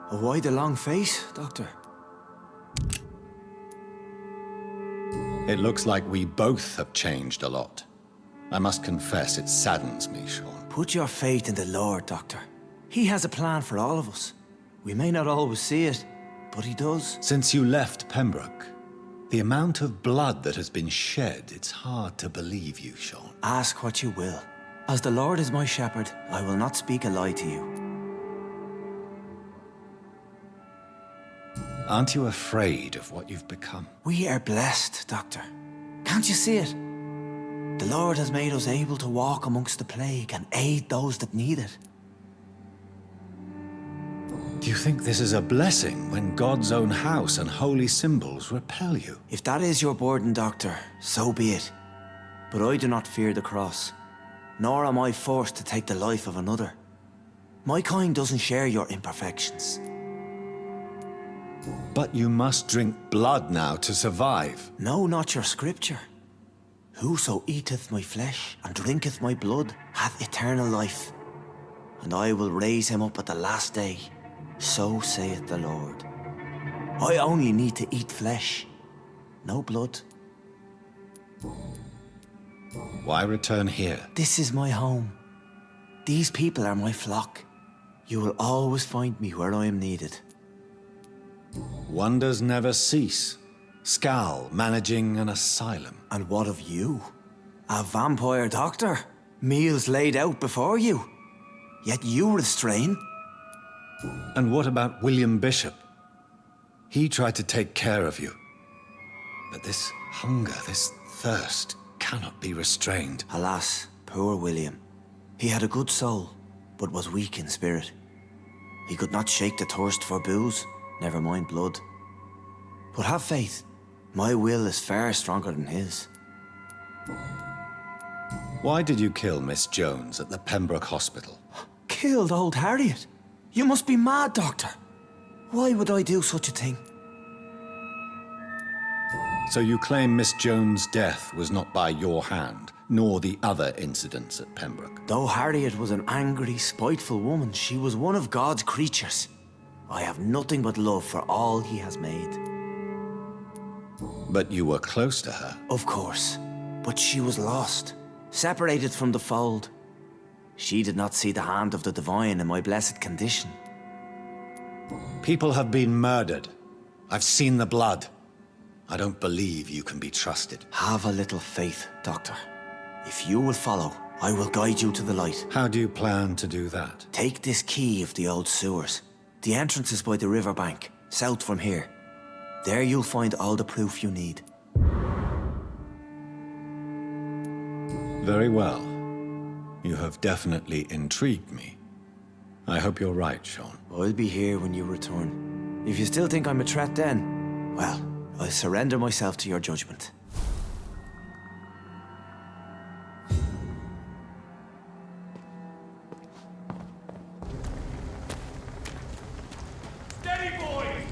Why the long face, Doctor? It looks like we both have changed a lot. I must confess, it saddens me, Sean. Put your faith in the Lord, Doctor. He has a plan for all of us. We may not always see it, but he does. Since you left Pembroke, the amount of blood that has been shed, it's hard to believe you, Sean. Ask what you will. As the Lord is my shepherd, I will not speak a lie to you. Aren't you afraid of what you've become? We are blessed, Doctor. Can't you see it? The Lord has made us able to walk amongst the plague and aid those that need it. Do you think this is a blessing when God's own house and holy symbols repel you? If that is your burden, Doctor, so be it. But I do not fear the cross, nor am I forced to take the life of another. My kind doesn't share your imperfections. But you must drink blood now to survive. No, not your scripture. Whoso eateth my flesh and drinketh my blood hath eternal life, and I will raise him up at the last day. So saith the Lord. I only need to eat flesh, no blood. Why return here? This is my home. These people are my flock. You will always find me where I am needed. Wonders never cease. Scal managing an asylum. And what of you? A vampire doctor? Meals laid out before you. Yet you restrain. And what about William Bishop? He tried to take care of you. But this hunger, this thirst, cannot be restrained. Alas, poor William. He had a good soul, but was weak in spirit. He could not shake the thirst for booze, never mind blood. But have faith. My will is far stronger than his. Why did you kill Miss Jones at the Pembroke Hospital? Killed old Harriet? You must be mad, Doctor. Why would I do such a thing? So you claim Miss Jones' death was not by your hand, nor the other incidents at Pembroke? Though Harriet was an angry, spiteful woman, she was one of God's creatures. I have nothing but love for all he has made. But you were close to her. Of course. But she was lost, separated from the fold. She did not see the hand of the divine in my blessed condition. People have been murdered. I've seen the blood. I don't believe you can be trusted. Have a little faith, Doctor. If you will follow, I will guide you to the light. How do you plan to do that? Take this key of the old sewers. The entrance is by the riverbank, south from here. There you'll find all the proof you need. Very well. You have definitely intrigued me. I hope you're right, Sean. I'll be here when you return. If you still think I'm a threat then, well, I surrender myself to your judgment. Steady, boys!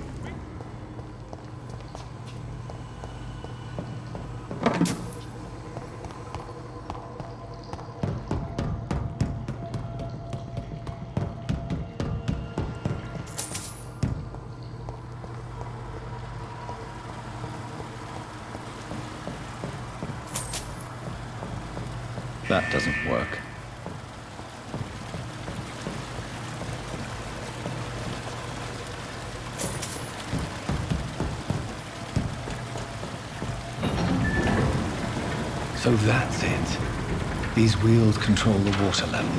That doesn't work. So that's it. These wheels control the water level.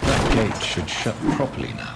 That gate should shut properly now.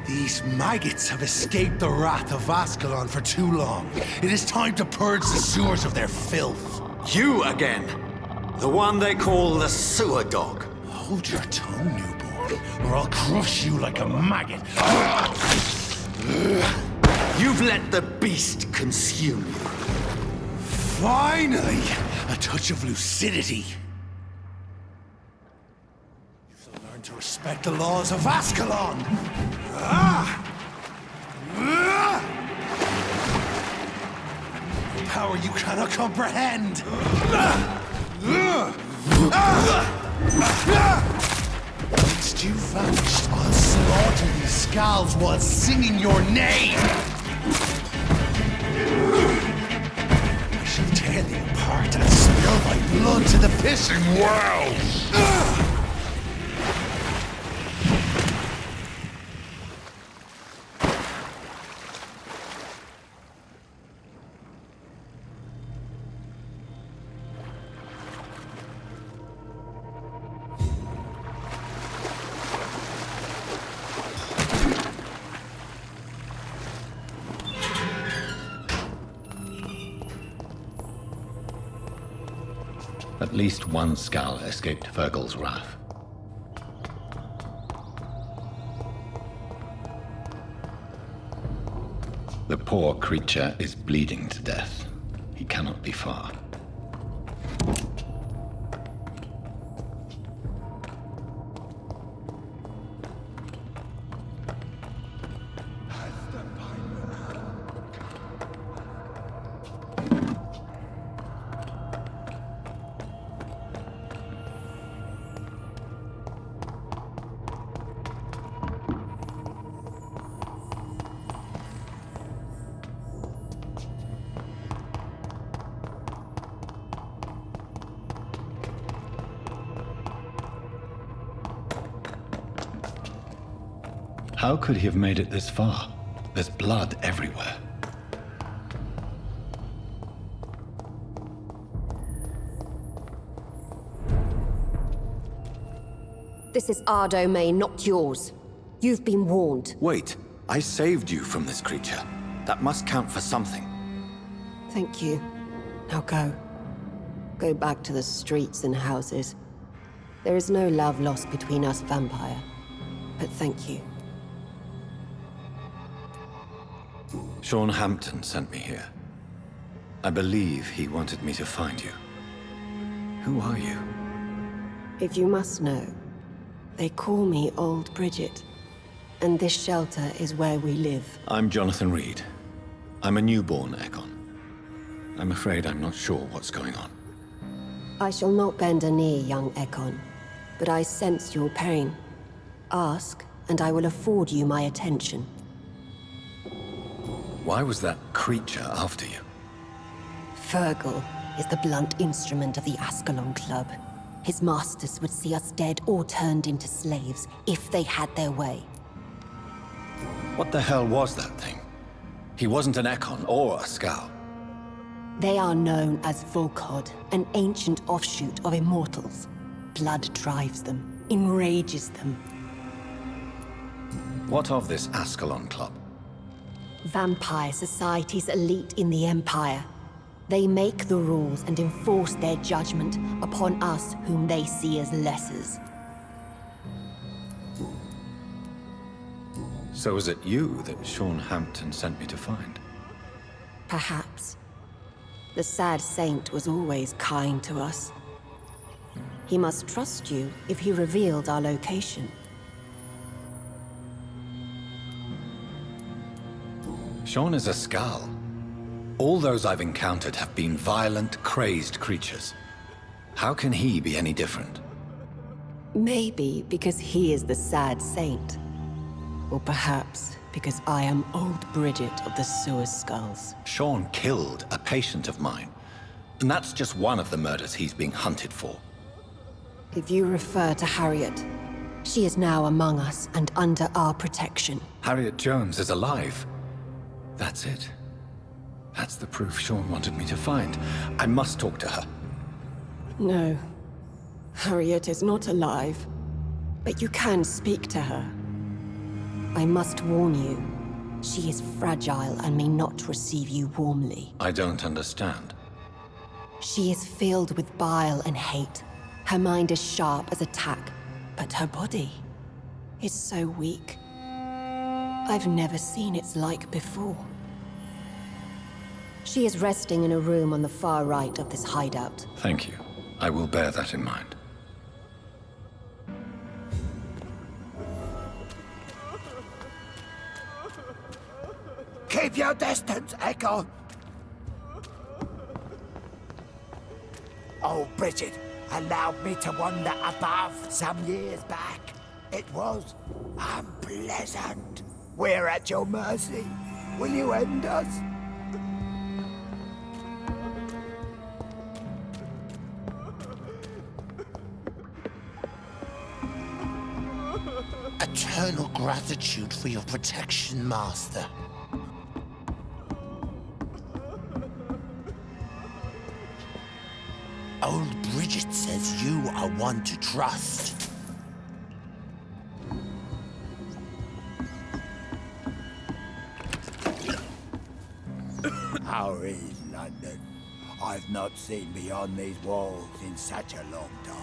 These maggots have escaped the wrath of Ascalon for too long. It is time to purge the sewers of their filth. You again! The one they call the sewer dog. Hold your tongue, newborn, or I'll crush you like a maggot. You've let the beast consume you. Finally! A touch of lucidity. You'll learn to respect the laws of Ascalon! Power you cannot comprehend! Whilst you vanished, I'll slaughter these skulls while singing your name! I shall tear thee apart and spill thy blood to the pissing world! At least one skull escaped Virgil's wrath. The poor creature is bleeding to death. He cannot be far. How could he have made it this far? There's blood everywhere. This is our domain, not yours. You've been warned. Wait, I saved you from this creature. That must count for something. Thank you. Now go. Go back to the streets and houses. There is no love lost between us, Vampire. But thank you. Sean Hampton sent me here. I believe he wanted me to find you. Who are you? If you must know, they call me Old Bridget. And this shelter is where we live. I'm Jonathan Reed. I'm a newborn Ekon. I'm afraid I'm not sure what's going on. I shall not bend a knee, young Ekon. But I sense your pain. Ask, and I will afford you my attention. Why was that creature after you? Virgil is the blunt instrument of the Ascalon Club. His masters would see us dead or turned into slaves if they had their way. What the hell was that thing? He wasn't an Ekon or a Scowl. They are known as Volkod, an ancient offshoot of immortals. Blood drives them, enrages them. What of this Ascalon Club? Vampire society's elite in the Empire. They make the rules and enforce their judgment upon us whom they see as lessers. So is it you that Sean Hampton sent me to find? Perhaps. The sad saint was always kind to us. He must trust you if he revealed our location. Sean is a Scowl. All those I've encountered have been violent, crazed creatures. How can he be any different? Maybe because he is the sad saint. Or perhaps because I am Old Bridget of the Sewer Skulls. Sean killed a patient of mine. And that's just one of the murders he's being hunted for. If you refer to Harriet, she is now among us and under our protection. Harriet Jones is alive. That's it. That's the proof Sean wanted me to find. I must talk to her. No. Harriet is not alive. But you can speak to her. I must warn you. She is fragile and may not receive you warmly. I don't understand. She is filled with bile and hate. Her mind is sharp as a tack, but her body is so weak. I've never seen its like before. She is resting in a room on the far right of this hideout. Thank you. I will bear that in mind. Keep your distance, Echo! Oh, Bridget allowed me to wander above some years back. It was unpleasant. We're at your mercy. Will you end us? Eternal gratitude for your protection, Master. Old Bridget says you are one to trust. How is London? I've not seen beyond these walls in such a long time.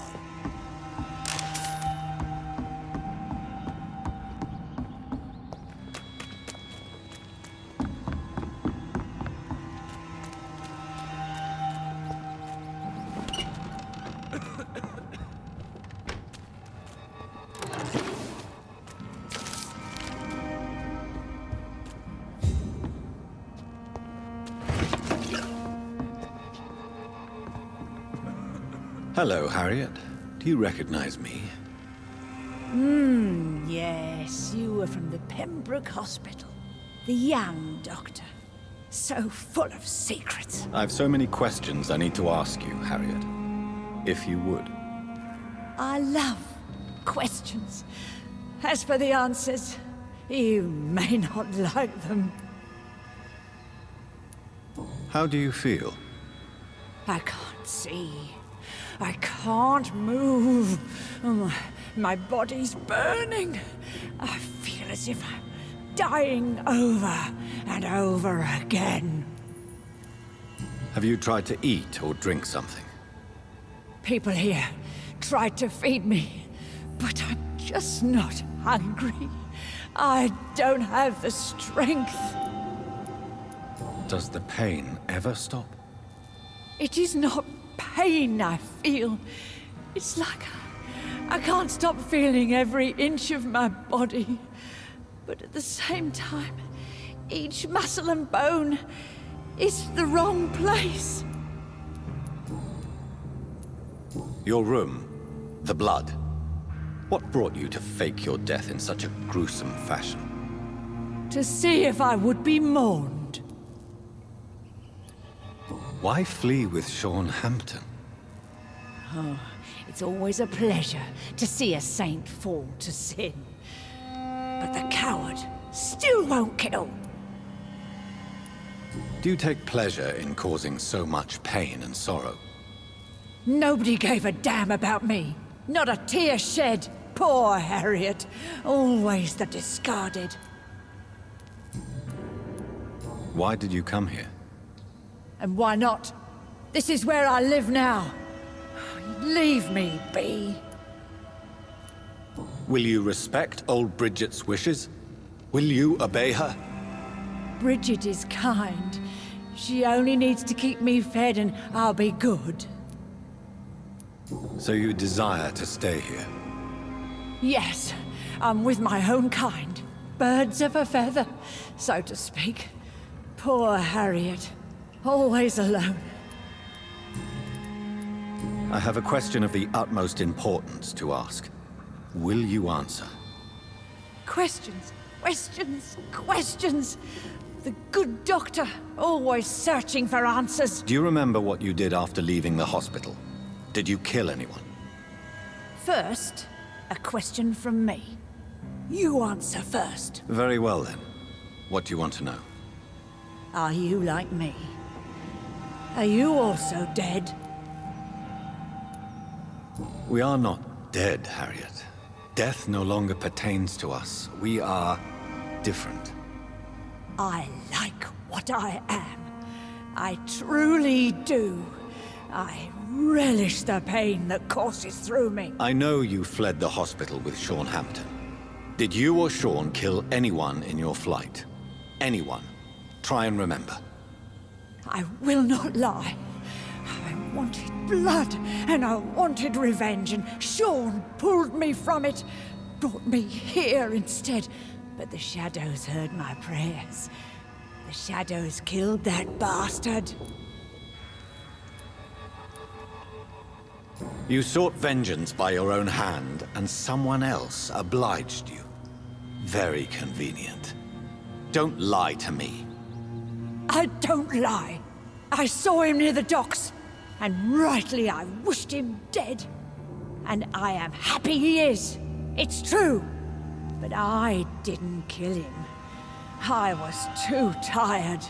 Hello, Harriet. Do you recognize me? Yes, you were from the Pembroke Hospital. The young doctor. So full of secrets. I've so many questions I need to ask you, Harriet. If you would. I love questions. As for the answers, you may not like them. How do you feel? I can't see. I can't move. My body's burning. I feel as if I'm dying over and over again. Have you tried to eat or drink something? People here tried to feed me, but I'm just not hungry. I don't have the strength. Does the pain ever stop? It is not pain I feel. It's like I can't stop feeling every inch of my body. But at the same time, each muscle and bone is the wrong place. Your room, the blood. What brought you to fake your death in such a gruesome fashion? To see if I would be mourned. Why flee with Sean Hampton? It's always a pleasure to see a saint fall to sin. But the coward still won't kill. Do you take pleasure in causing so much pain and sorrow? Nobody gave a damn about me. Not a tear shed. Poor Harriet. Always the discarded. Why did you come here? And why not? This is where I live now. Leave me be. Will you respect old Bridget's wishes? Will you obey her? Bridget is kind. She only needs to keep me fed and I'll be good. So you desire to stay here? Yes, I'm with my own kind. Birds of a feather, so to speak. Poor Harriet. Always alone. I have a question of the utmost importance to ask. Will you answer? Questions, questions, questions. The good doctor, always searching for answers. Do you remember what you did after leaving the hospital? Did you kill anyone? First, a question from me. You answer first. Very well then. What do you want to know? Are you like me? Are you also dead? We are not dead, Harriet. Death no longer pertains to us. We are different. I like what I am. I truly do. I relish the pain that courses through me. I know you fled the hospital with Sean Hampton. Did you or Sean kill anyone in your flight? Anyone? Try and remember. I will not lie. I wanted blood, and I wanted revenge, and Sean pulled me from it, brought me here instead. But the shadows heard my prayers. The shadows killed that bastard. You sought vengeance by your own hand, and someone else obliged you. Very convenient. Don't lie to me. I don't lie. I saw him near the docks, and rightly I wished him dead. And I am happy he is. It's true. But I didn't kill him. I was too tired.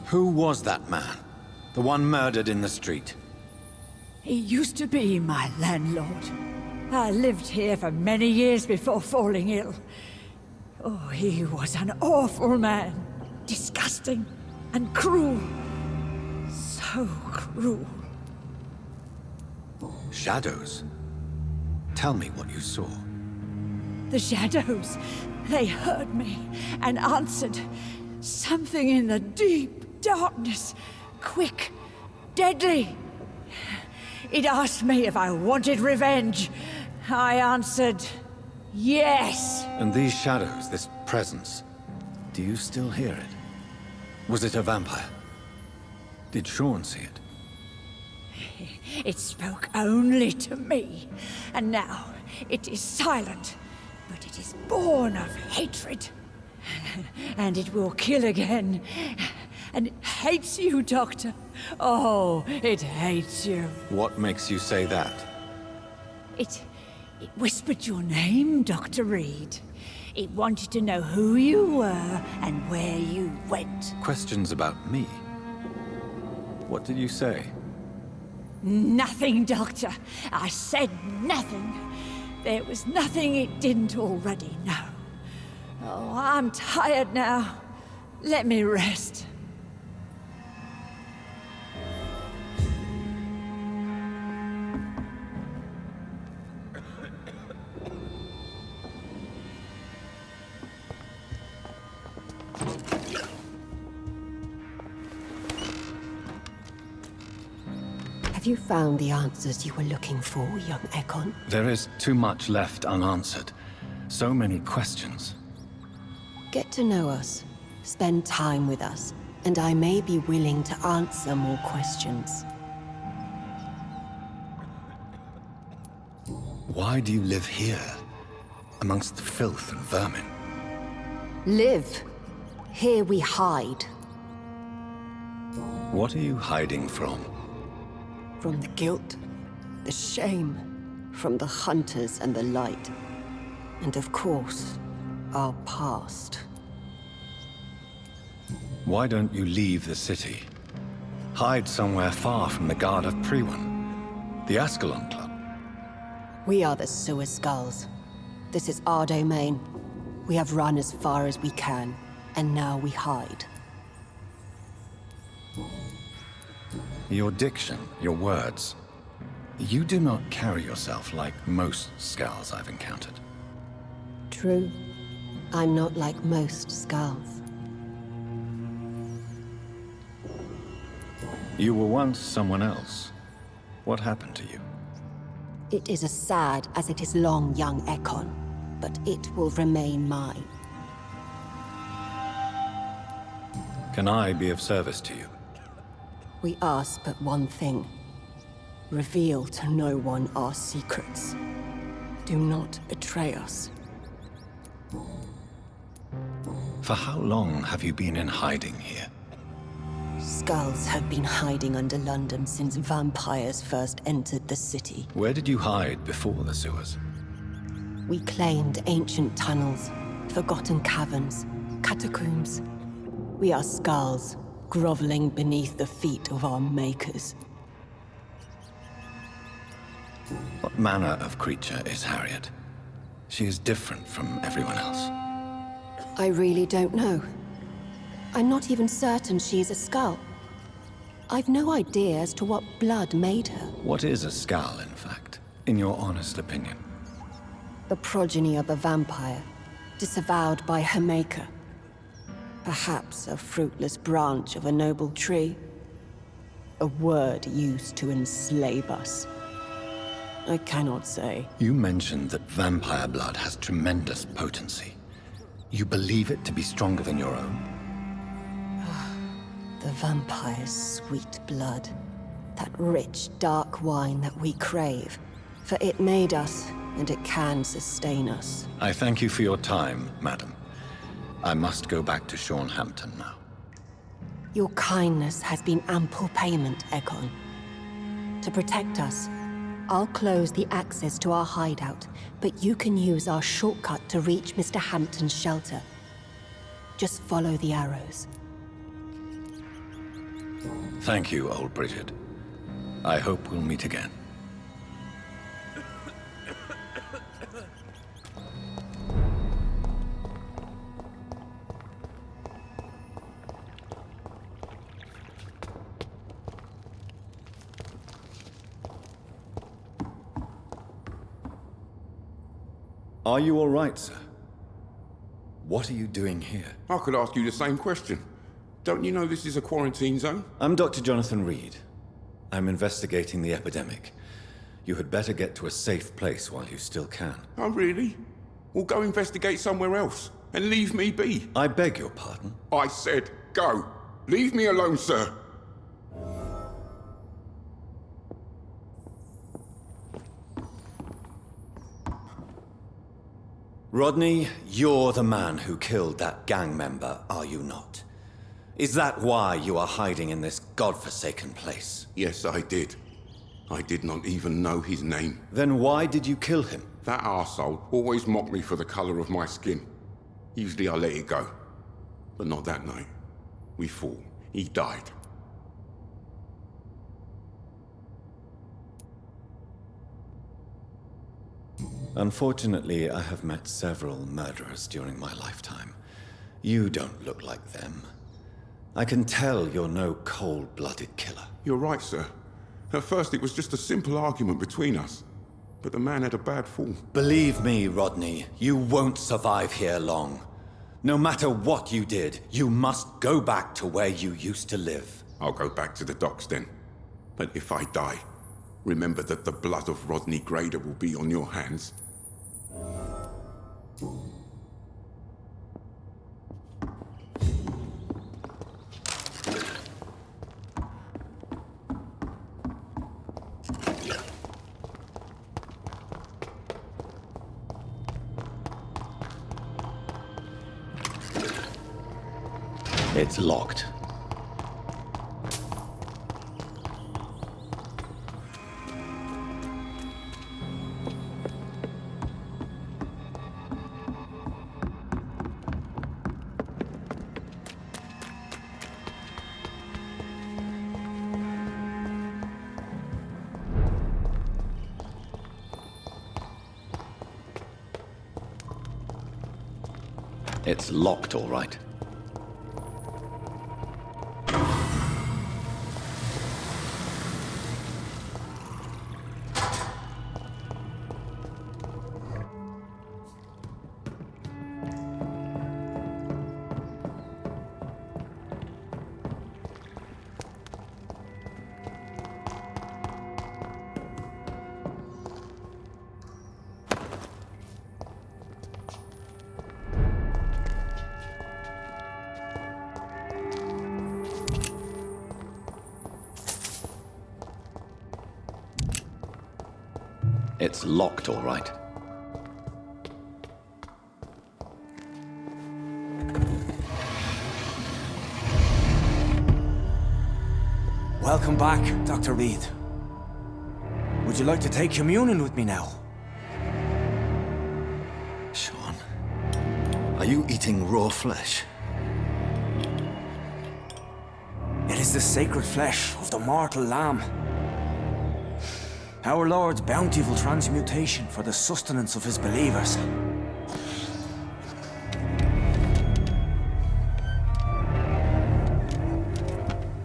Who was that man? The one murdered in the street? He used to be my landlord. I lived here for many years before falling ill. Oh, he was an awful man. Disgusting and cruel. So cruel. Shadows? Tell me what you saw. The shadows, they heard me and answered. Something in the deep darkness. Quick, deadly. It asked me if I wanted revenge. I answered, yes. And these shadows, this presence, do you still hear it? Was it a vampire? Did Sean see it? It spoke only to me, and now it is silent, but it is born of hatred. And it will kill again. And it hates you, Doctor. Oh, it hates you. What makes you say that? It whispered your name, Dr. Reed. It wanted to know who you were and where you went. Questions about me? What did you say? Nothing, Doctor. I said nothing. There was nothing it didn't already know. Oh, I'm tired now. Let me rest. Have you found the answers you were looking for, young Ekon? There is too much left unanswered. So many questions. Get to know us, spend time with us, and I may be willing to answer more questions. Why do you live here, amongst the filth and vermin? Live. Here we hide. What are you hiding from? From the guilt, the shame, from the hunters and the light. And of course, our past. Why don't you leave the city? Hide somewhere far from the Guard of Priwen, the Ascalon Club. We are the Sewer Skulls. This is our domain. We have run as far as we can, and now we hide. Your diction, your words. You do not carry yourself like most Skulls I've encountered. True. I'm not like most Skulls. You were once someone else. What happened to you? It is as sad as it is long, young Ekon, but it will remain mine. Can I be of service to you? We ask but one thing. Reveal to no one our secrets. Do not betray us. For how long have you been in hiding here? Skulls have been hiding under London since vampires first entered the city. Where did you hide before the sewers? We claimed ancient tunnels, forgotten caverns, catacombs. We are skulls, groveling beneath the feet of our makers. What manner of creature is Harriet? She is different from everyone else. I really don't know. I'm not even certain she's a skull. I've no idea as to what blood made her. What is a skull, in fact, in your honest opinion? The progeny of a vampire, disavowed by her maker. Perhaps a fruitless branch of a noble tree. A word used to enslave us. I cannot say. You mentioned that vampire blood has tremendous potency. You believe it to be stronger than your own? The vampire's sweet blood. That rich, dark wine that we crave. For it made us, and it can sustain us. I thank you for your time, madam. I must go back to Hampton now. Your kindness has been ample payment, Egon. To protect us, I'll close the access to our hideout, but you can use our shortcut to reach Mr. Hampton's shelter. Just follow the arrows. Thank you, old Bridget. I hope we'll meet again. Are you all right, sir? What are you doing here? I could ask you the same question. Don't you know this is a quarantine zone? I'm Dr. Jonathan Reed. I'm investigating the epidemic. You had better get to a safe place while you still can. Oh, really? Well, go investigate somewhere else and leave me be. I beg your pardon? I said go. Leave me alone, sir. Rodney, you're the man who killed that gang member, are you not? Is that why you are hiding in this godforsaken place? Yes, I did. I did not even know his name. Then why did you kill him? That arsehole always mocked me for the color of my skin. Usually I let it go. But not that night. We fought. He died. Unfortunately, I have met several murderers during my lifetime. You don't look like them. I can tell you're no cold-blooded killer. You're right, sir. At first it was just a simple argument between us. But the man had a bad fall. Believe me, Rodney, you won't survive here long. No matter what you did, you must go back to where you used to live. I'll go back to the docks then. But if I die, remember that the blood of Rodney Grader will be on your hands. It's locked. It's locked, all right. It's locked, all right. Welcome back, Dr. Reed. Would you like to take communion with me now? Sean, are you eating raw flesh? It is the sacred flesh of the mortal lamb. Our Lord's bountiful transmutation for the sustenance of his believers.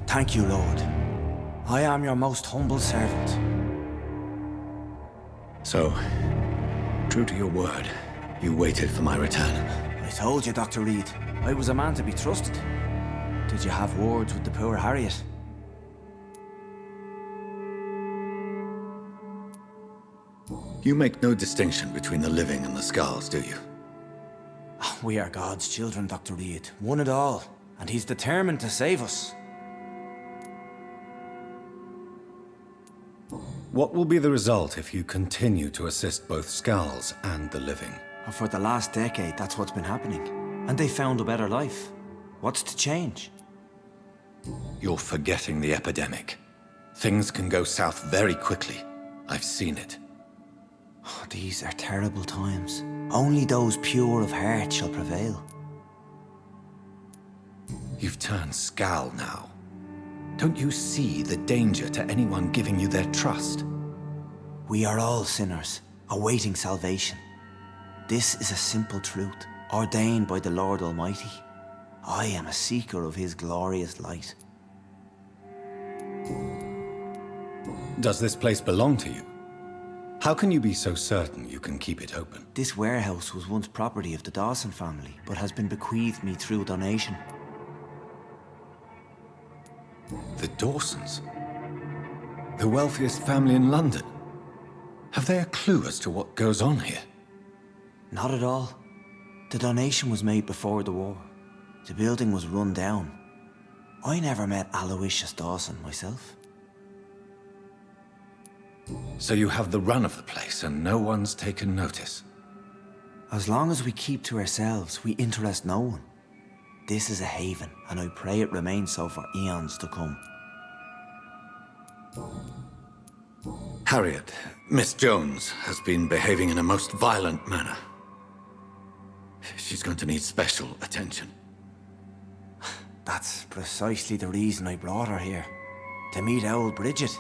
Thank you, Lord. I am your most humble servant. So, true to your word, you waited for my return. I told you, Dr. Reed, I was a man to be trusted. Did you have words with the poor Harriet? You make no distinction between the living and the skulls, do you? We are God's children, Dr. Reed. One and all. And he's determined to save us. What will be the result if you continue to assist both skulls and the living? For the last decade, that's what's been happening. And they found a better life. What's to change? You're forgetting the epidemic. Things can go south very quickly. I've seen it. Oh, these are terrible times. Only those pure of heart shall prevail. You've turned Skal now. Don't you see the danger to anyone giving you their trust? We are all sinners, awaiting salvation. This is a simple truth, ordained by the Lord Almighty. I am a seeker of his glorious light. Does this place belong to you? How can you be so certain you can keep it open? This warehouse was once property of the Dawson family, but has been bequeathed me through donation. The Dawsons? The wealthiest family in London? Have they a clue as to what goes on here? Not at all. The donation was made before the war. The building was run down. I never met Aloysius Dawson myself. So you have the run of the place and no one's taken notice? As long as we keep to ourselves, we interest no one. This is a haven, and I pray it remains so for eons to come. Harriet, Miss Jones, has been behaving in a most violent manner. She's going to need special attention. That's precisely the reason I brought her here. To meet old Bridget.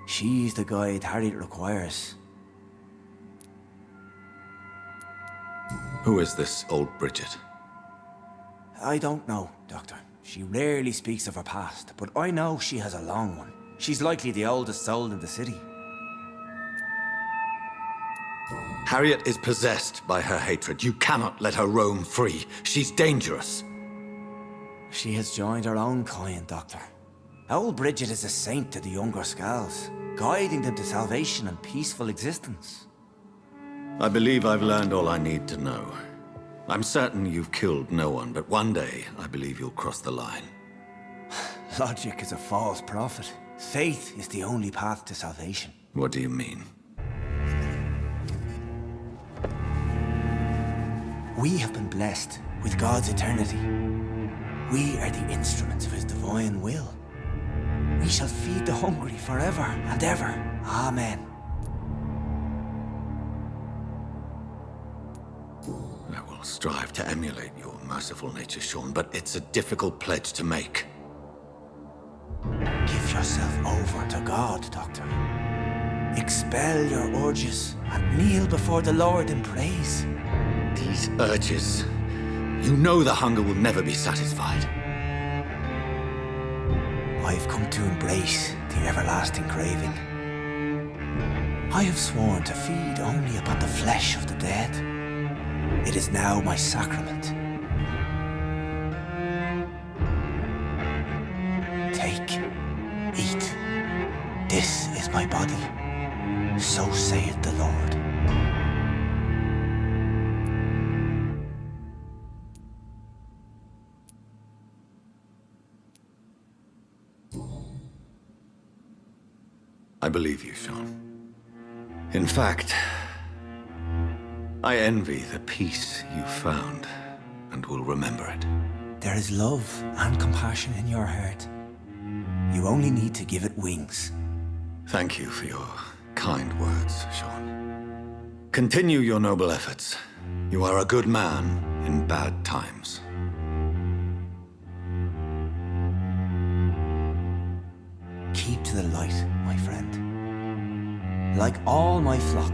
She's the guide Harriet requires. Who is this old Bridget? I don't know, Doctor. She rarely speaks of her past, but I know she has a long one. She's likely the oldest soul in the city. Harriet is possessed by her hatred. You cannot let her roam free. She's dangerous. She has joined her own kind, Doctor. Old Bridget is a saint to the younger Skals, guiding them to salvation and peaceful existence. I believe I've learned all I need to know. I'm certain you've killed no one, but one day I believe you'll cross the line. Logic is a false prophet. Faith is the only path to salvation. What do you mean? We have been blessed with God's eternity. We are the instruments of his divine will. We shall feed the hungry forever and ever. Amen. I will strive to emulate your merciful nature, Sean, but it's a difficult pledge to make. Give yourself over to God, Doctor. Expel your urges and kneel before the Lord in praise. These urges. You know the hunger will never be satisfied. I've come to embrace the everlasting craving. I have sworn to feed only upon the flesh of the dead. It is now my sacrament. Take, eat. This is my body. So saith the Lord. I believe you, Sean. In fact, I envy the peace you found, and will remember it. There is love and compassion in your heart. You only need to give it wings. Thank you for your kind words, Sean. Continue your noble efforts. You are a good man in bad times. Keep to the light, my friend. Like all my flock,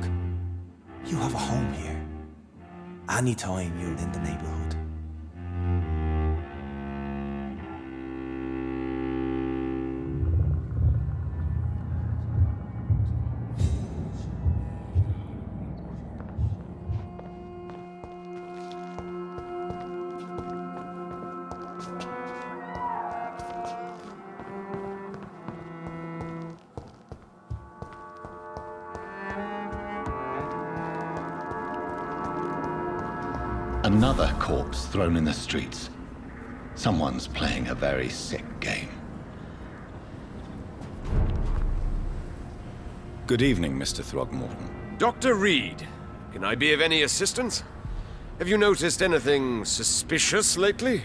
you have a home here. Anytime you're in the neighborhood. Another corpse thrown in the streets. Someone's playing a very sick game. Good evening, Mr. Throgmorton. Dr. Reed, can I be of any assistance? Have you noticed anything suspicious lately?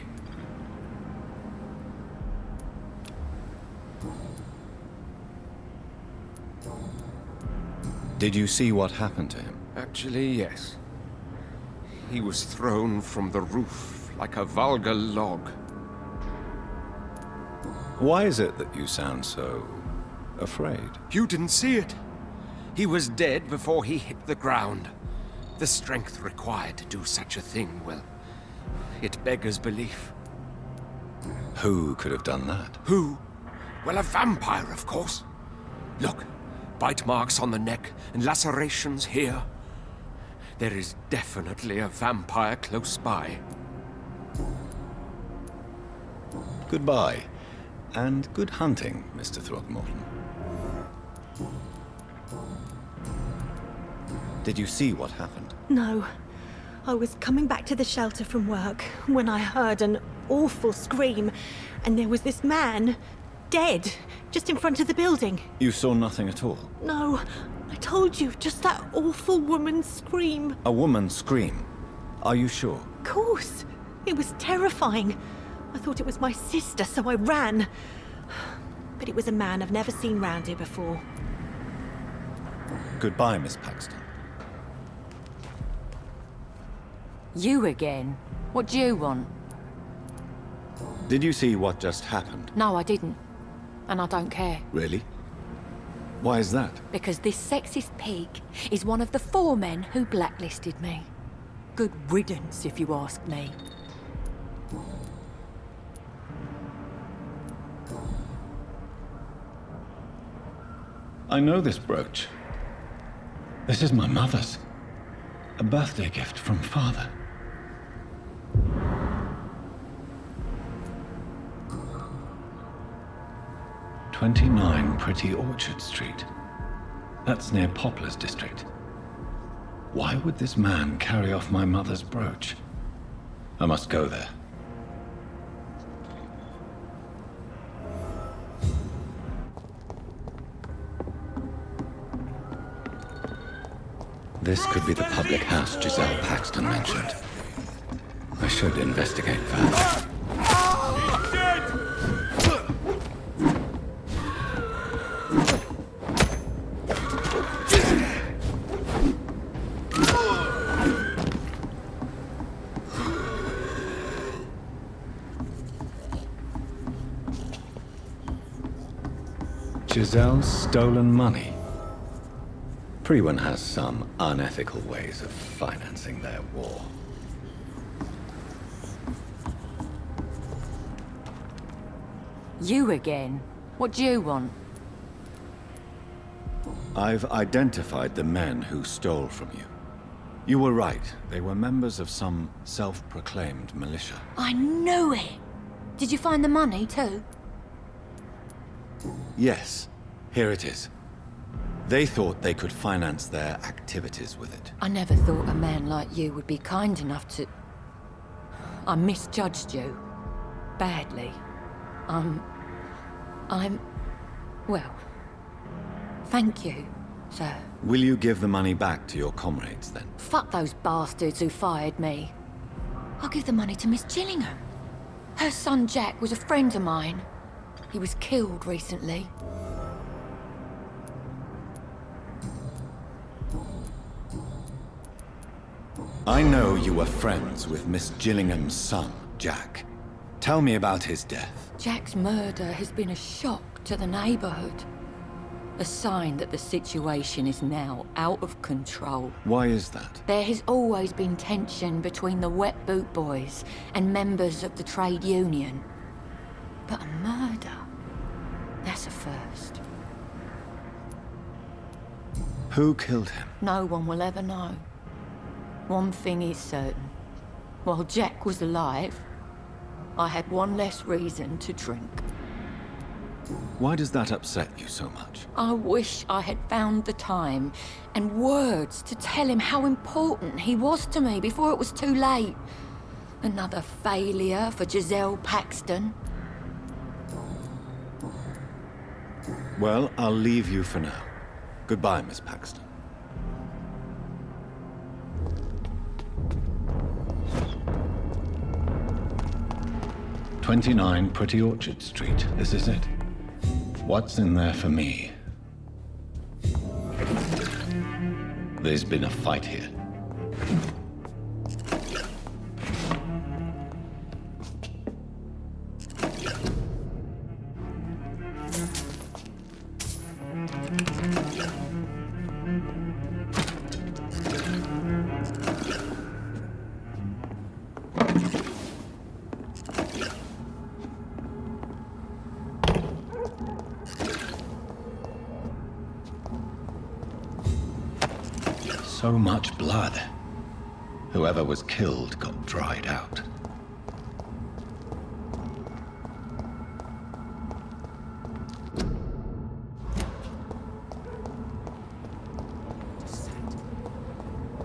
Did you see what happened to him? Actually, yes. He was thrown from the roof like a vulgar log. Why is it that you sound so afraid? You didn't see it. He was dead before he hit the ground. The strength required to do such a thing, well, it beggars belief. Who could have done that? Who? Well, a vampire, of course. Look, bite marks on the neck and lacerations here. There is definitely a vampire close by. Goodbye, and good hunting, Mr. Throgmorton. Did you see what happened? No. I was coming back to the shelter from work when I heard an awful scream, and there was this man, dead, just in front of the building. You saw nothing at all? No, I told you, just that awful woman's scream. A woman scream? Are you sure? Of course. It was terrifying. I thought it was my sister, so I ran. But it was a man I've never seen round here before. Goodbye, Miss Paxton. You again? What do you want? Did you see what just happened? No, I didn't. And I don't care. Really? Why is that? Because this sexist pig is one of the 4 men who blacklisted me. Good riddance, if you ask me. I know this brooch. This is my mother's. A birthday gift from father. "29 Pretty Orchard Street. That's near Poplar's district. Why would this man carry off my mother's brooch? I must go there. This could be the public house Giselle Paxton mentioned. I should investigate further. Giselle's stolen money. Prewen has some unethical ways of financing their war. You again? What do you want? I've identified the men who stole from you. You were right. They were members of some self-proclaimed militia. I knew it! Did you find the money too? Yes, here it is. They thought they could finance their activities with it. I never thought a man like you would be kind enough to... I misjudged you. Badly. Well... Thank you, sir. Will you give the money back to your comrades, then? Fuck those bastards who fired me. I'll give the money to Miss Gillingham. Her son Jack was a friend of mine. He was killed recently. I know you were friends with Miss Gillingham's son, Jack. Tell me about his death. Jack's murder has been a shock to the neighborhood. A sign that the situation is now out of control. Why is that? There has always been tension between the Wet Boot Boys and members of the trade union. But a murder? That's a first. Who killed him? No one will ever know. One thing is certain. While Jack was alive, I had one less reason to drink. Why does that upset you so much? I wish I had found the time and words to tell him how important he was to me before it was too late. Another failure for Giselle Paxton. Well, I'll leave you for now. Goodbye, Miss Paxton. "29 Pretty Orchard Street, this is it. What's in there for me? There's been a fight here. So much blood. Whoever was killed got dried out.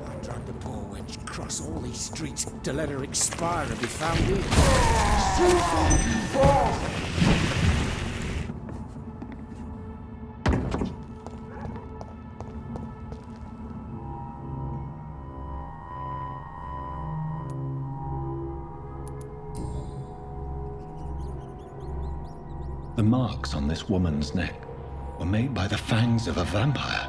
I'd drag the poor wench across all these streets to let her expire and be found in. The marks on this woman's neck were made by the fangs of a vampire.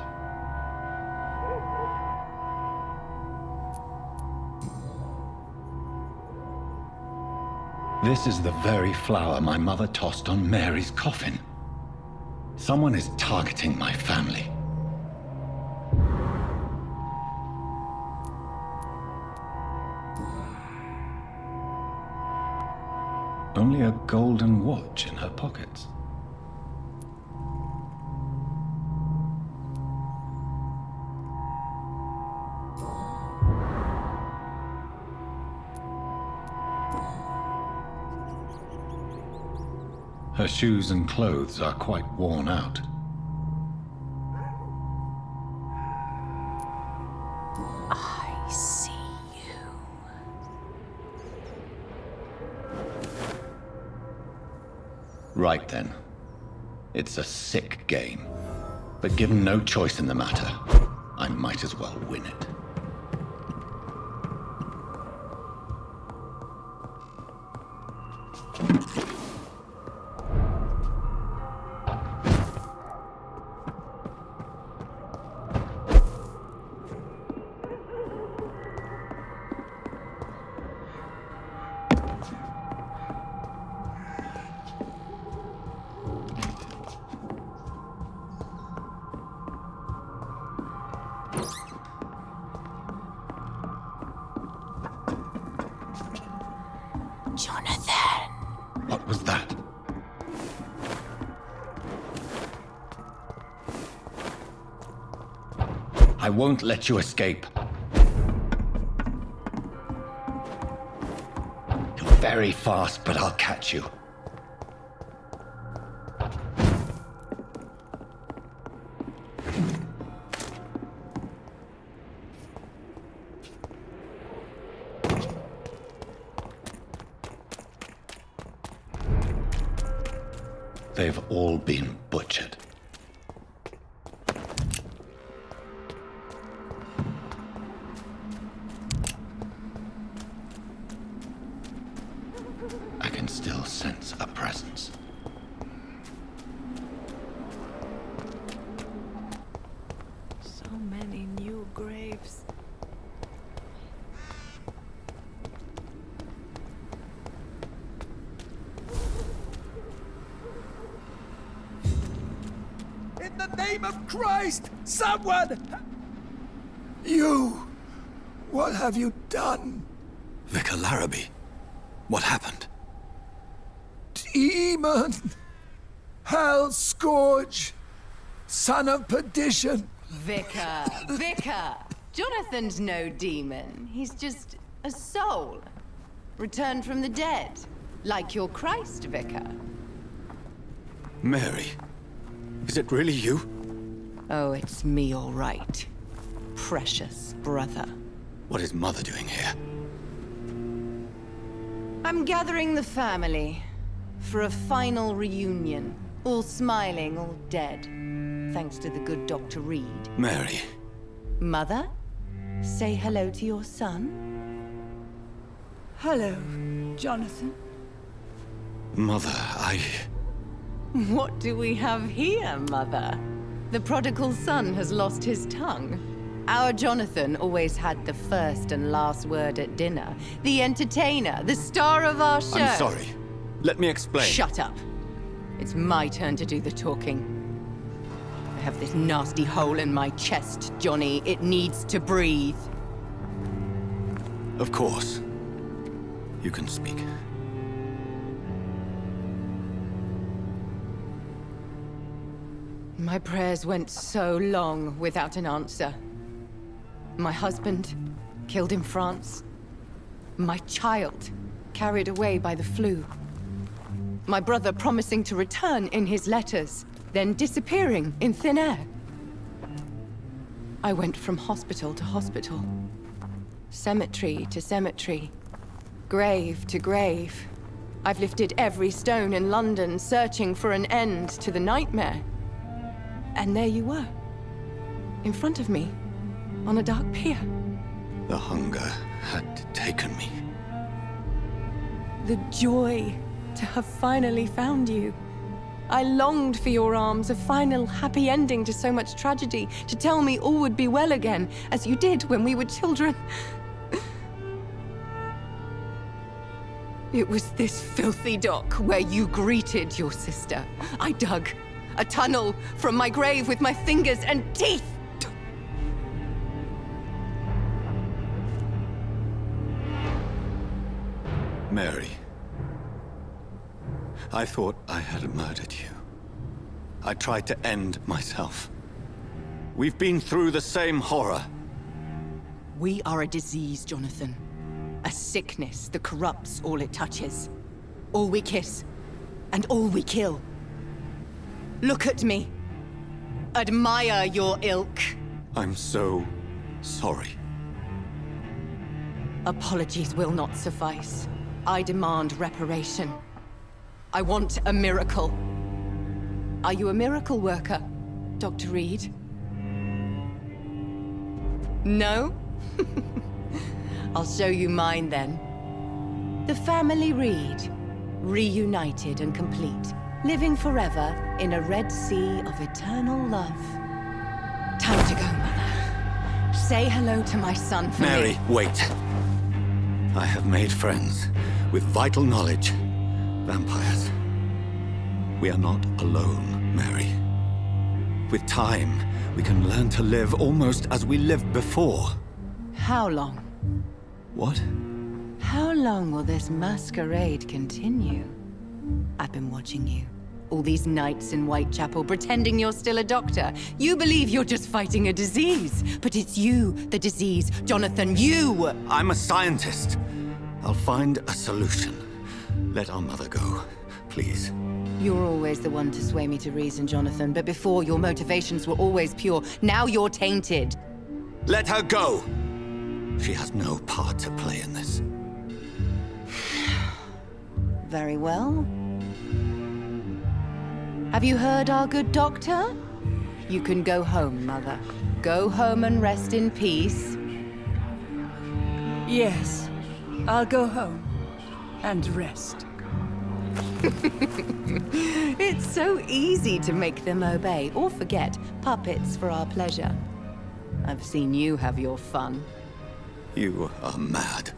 This is the very flower my mother tossed on Mary's coffin. Someone is targeting my family. Only a golden watch in her pockets. Her shoes and clothes are quite worn out. I see you. Right then. It's a sick game. But given no choice in the matter, I might as well win it. Jonathan. What was that? I won't let you escape. You're very fast, but I'll catch you. They've all been butchered. I can still sense a presence. So many new graves. name of Christ, someone! You! What have you done? Vicar Larrabee, what happened? Demon! Hell scourge! Son of perdition! Vicar! Vicar! Jonathan's no demon. He's just a soul. Returned from the dead. Like your Christ, Vicar. Mary, is it really you? Oh, it's me, all right. Precious brother. What is Mother doing here? I'm gathering the family for a final reunion. All smiling, all dead. Thanks to the good Dr. Reed. Mary. Mother, say hello to your son. Hello, Jonathan. Mother, What do we have here, Mother? The prodigal son has lost his tongue. Our Jonathan always had the first and last word at dinner. The entertainer, the star of our show. I'm sorry. Let me explain. Shut up. It's my turn to do the talking. I have this nasty hole in my chest, Johnny. It needs to breathe. Of course. You can speak. My prayers went so long without an answer. My husband, killed in France. My child, carried away by the flu. My brother promising to return in his letters, then disappearing in thin air. I went from hospital to hospital. Cemetery to cemetery. Grave to grave. I've lifted every stone in London, searching for an end to the nightmare. And there you were. In front of me. On a dark pier. The hunger had taken me. The joy to have finally found you. I longed for your arms, a final happy ending to so much tragedy, to tell me all would be well again, as you did when we were children. It was this filthy dock where you greeted your sister. I dug a tunnel from my grave with my fingers and teeth. Mary. I thought I had murdered you. I tried to end myself. We've been through the same horror. We are a disease, Jonathan. A sickness that corrupts all it touches. All we kiss, and all we kill. Look at me. Admire your ilk. I'm so sorry. Apologies will not suffice. I demand reparation. I want a miracle. Are you a miracle worker, Dr. Reed? No? I'll show you mine then. The family Reed, reunited and complete, living forever in a red sea of eternal love. Time to go, Mother. Say hello to my son for Mary, me. wait. I have made friends with vital knowledge. Vampires. We are not alone, Mary. With time, we can learn to live almost as we lived before. How long? What? How long will this masquerade continue? I've been watching you. All these nights in Whitechapel, pretending you're still a doctor. You believe you're just fighting a disease. But it's you, the disease. Jonathan, you! I'm a scientist. I'll find a solution. Let our mother go, please. You're always the one to sway me to reason, Jonathan. But before, your motivations were always pure. Now you're tainted. Let her go! She has no part to play in this. Very well. Have you heard our good doctor? You can go home, Mother. Go home and rest in peace. Yes, I'll go home and rest. It's so easy to make them obey or forget. Puppets for our pleasure. I've seen you have your fun. You are mad.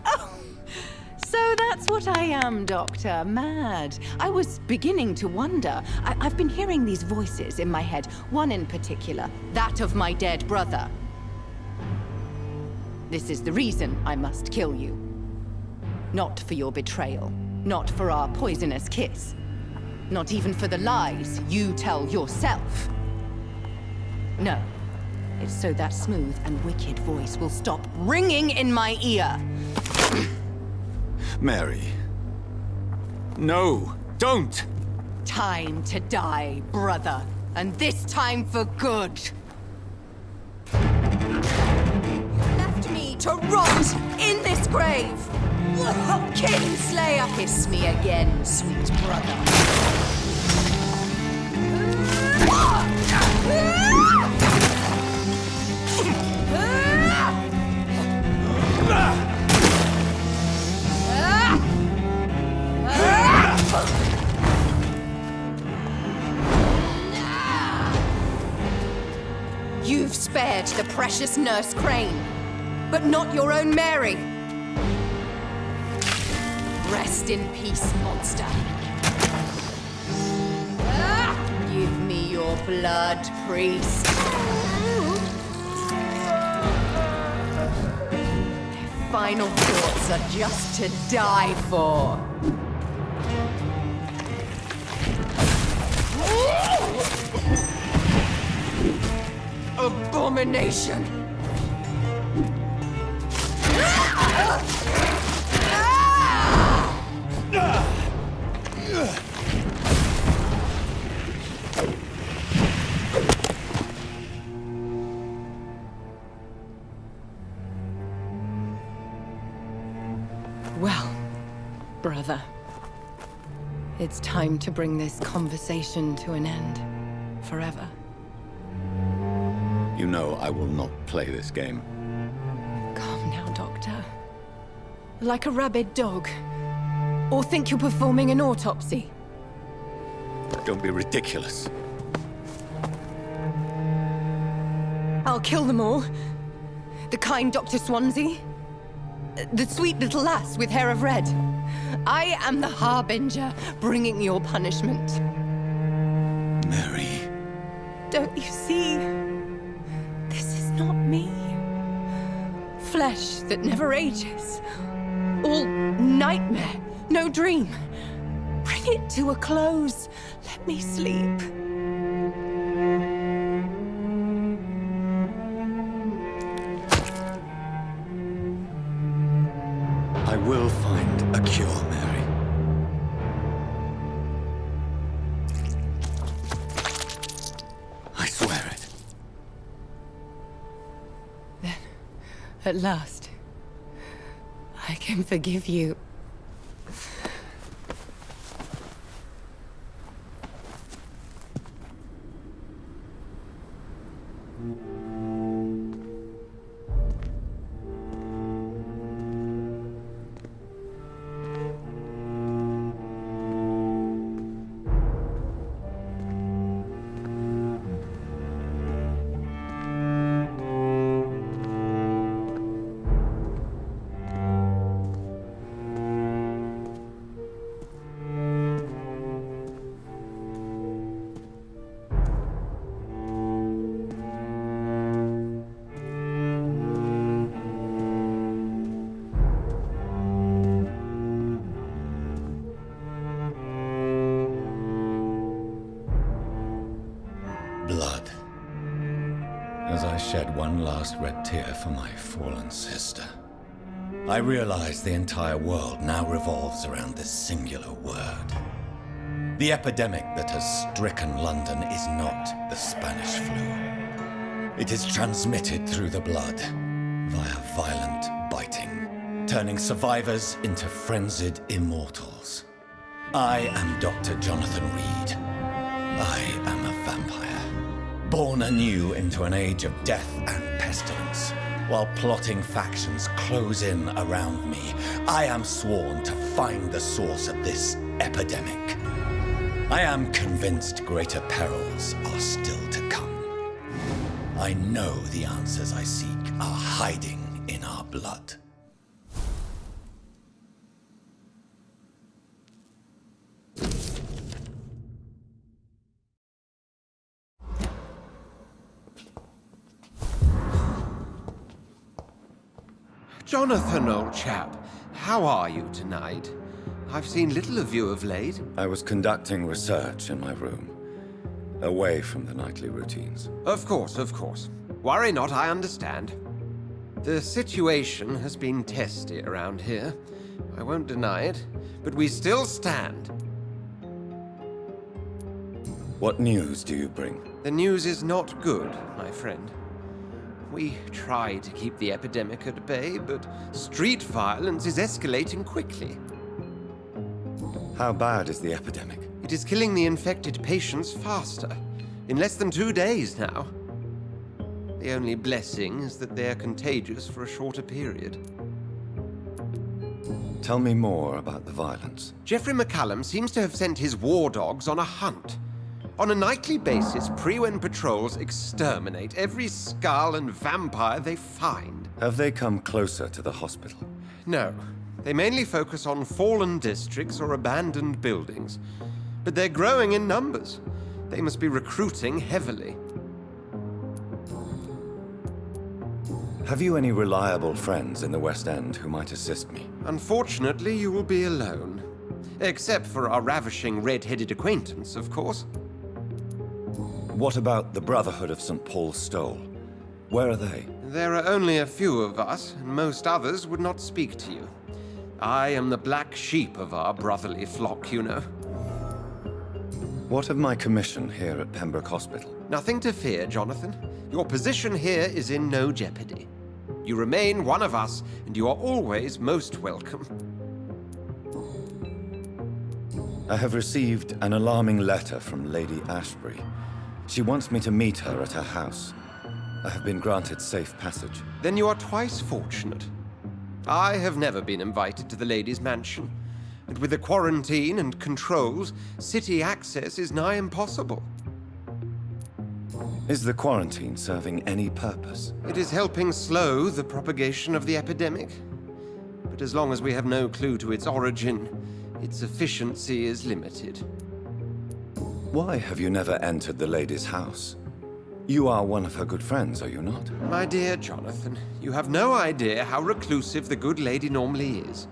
So that's what I am, Doctor. Mad. I was beginning to wonder. I've been hearing these voices in my head, one in particular, that of my dead brother. This is the reason I must kill you. Not for your betrayal, not for our poisonous kiss, not even for the lies you tell yourself. No, it's so that smooth and wicked voice will stop ringing in my ear. Mary. No, don't! Time to die, brother. And this time for good. Left me to rot in this grave. Kingslayer, kiss me again, sweet brother. You've spared the precious Nurse Crane, but not your own Mary. Rest in peace, monster. Give me your blood, priest. Their final thoughts are just to die for. Abomination! Well, brother, it's time to bring this conversation to an end. Forever. You know I will not play this game. Calm now, Doctor. Like a rabid dog. Or think you're performing an autopsy. Don't be ridiculous. I'll kill them all. The kind Dr. Swansea. The sweet little lass with hair of red. I am the Harbinger, bringing your punishment. Mary. Don't you see? This is not me. Flesh that never ages. All nightmare, no dream. Bring it to a close. Let me sleep. I will find a cure, Mary. I swear it. Then, at last, I can forgive you. Blood. As I shed one last red tear for my fallen sister, I realize the entire world now revolves around this singular word. The epidemic that has stricken London is not the Spanish flu. It is transmitted through the blood, via violent biting, turning survivors into frenzied immortals. I am Dr. Jonathan Reed. I am a vampire, born anew into an age of death and pestilence. While plotting factions close in around me, I am sworn to find the source of this epidemic. I am convinced greater perils are still to come. I know the answers I seek are hiding in our blood. Jonathan, old chap, how are you tonight? I've seen little of you of late. I was conducting research in my room, away from the nightly routines. Of course, of course. Worry not, I understand. The situation has been testy around here. I won't deny it, but we still stand. What news do you bring? The news is not good, my friend. We try to keep the epidemic at bay, but street violence is escalating quickly. How bad is the epidemic? It is killing the infected patients faster, in less than 2 days now. The only blessing is that they are contagious for a shorter period. Tell me more about the violence. Jeffrey McCallum seems to have sent his war dogs on a hunt. On a nightly basis, Prewen patrols exterminate every skull and vampire they find. Have they come closer to the hospital? No. They mainly focus on fallen districts or abandoned buildings. But they're growing in numbers. They must be recruiting heavily. Have you any reliable friends in the West End who might assist me? Unfortunately, you will be alone. Except for our ravishing red-headed acquaintance, of course. What about the Brotherhood of St. Paul's Stole? Where are they? There are only a few of us, and most others would not speak to you. I am the black sheep of our brotherly flock, you know. What of my commission here at Pembroke Hospital? Nothing to fear, Jonathan. Your position here is in no jeopardy. You remain one of us, and you are always most welcome. I have received an alarming letter from Lady Ashbury. She wants me to meet her at her house. I have been granted safe passage. Then you are twice fortunate. I have never been invited to the lady's mansion, and with the quarantine and controls, city access is nigh impossible. Is the quarantine serving any purpose? It is helping slow the propagation of the epidemic. But as long as we have no clue to its origin, its efficiency is limited. Why have you never entered the lady's house? You are one of her good friends, are you not? My dear Jonathan, you have no idea how reclusive the good lady normally is,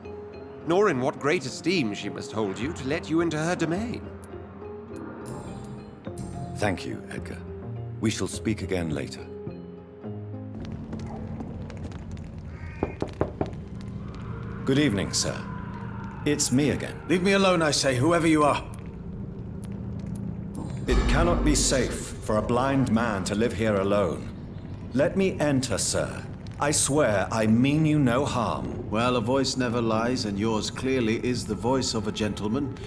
nor in what great esteem she must hold you to let you into her domain. Thank you, Edgar. We shall speak again later. Good evening, sir. It's me again. Leave me alone, I say, whoever you are. It cannot be safe for a blind man to live here alone. Let me enter, sir. I swear I mean you no harm. Well, a voice never lies, and yours clearly is the voice of a gentleman.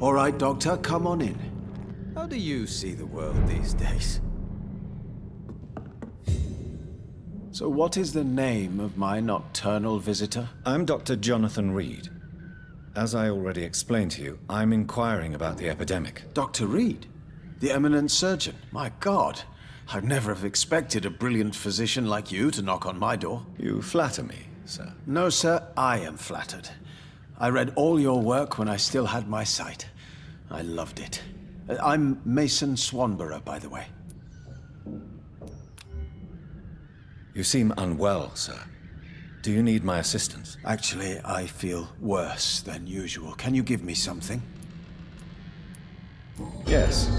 All right, Doctor, come on in. How do you see the world these days? So what is the name of my nocturnal visitor? I'm Dr. Jonathan Reed. As I already explained to you, I'm inquiring about the epidemic. Dr. Reed? The eminent surgeon? My God, I'd never have expected a brilliant physician like you to knock on my door. You flatter me, sir. No, sir, I am flattered. I read all your work when I still had my sight. I loved it. I'm Mason Swanborough, by the way. You seem unwell, sir. Do you need my assistance? Actually, I feel worse than usual. Can you give me something? Yes.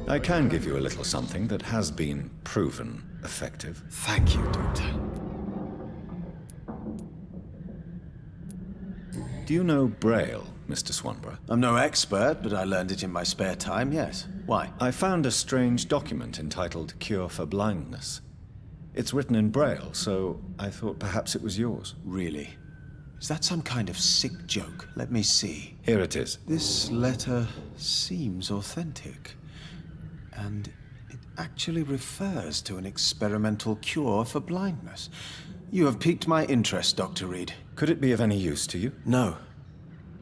I can give you a little something that has been proven effective. Thank you, Doctor. Do you know Braille, Mr. Swanborough? I'm no expert, but I learned it in my spare time, yes. Why? I found a strange document entitled Cure for Blindness. It's written in Braille, so I thought perhaps it was yours. Really? Is that some kind of sick joke? Let me see. Here it is. This letter seems authentic. And it actually refers to an experimental cure for blindness. You have piqued my interest, Dr. Reed. Could it be of any use to you? No.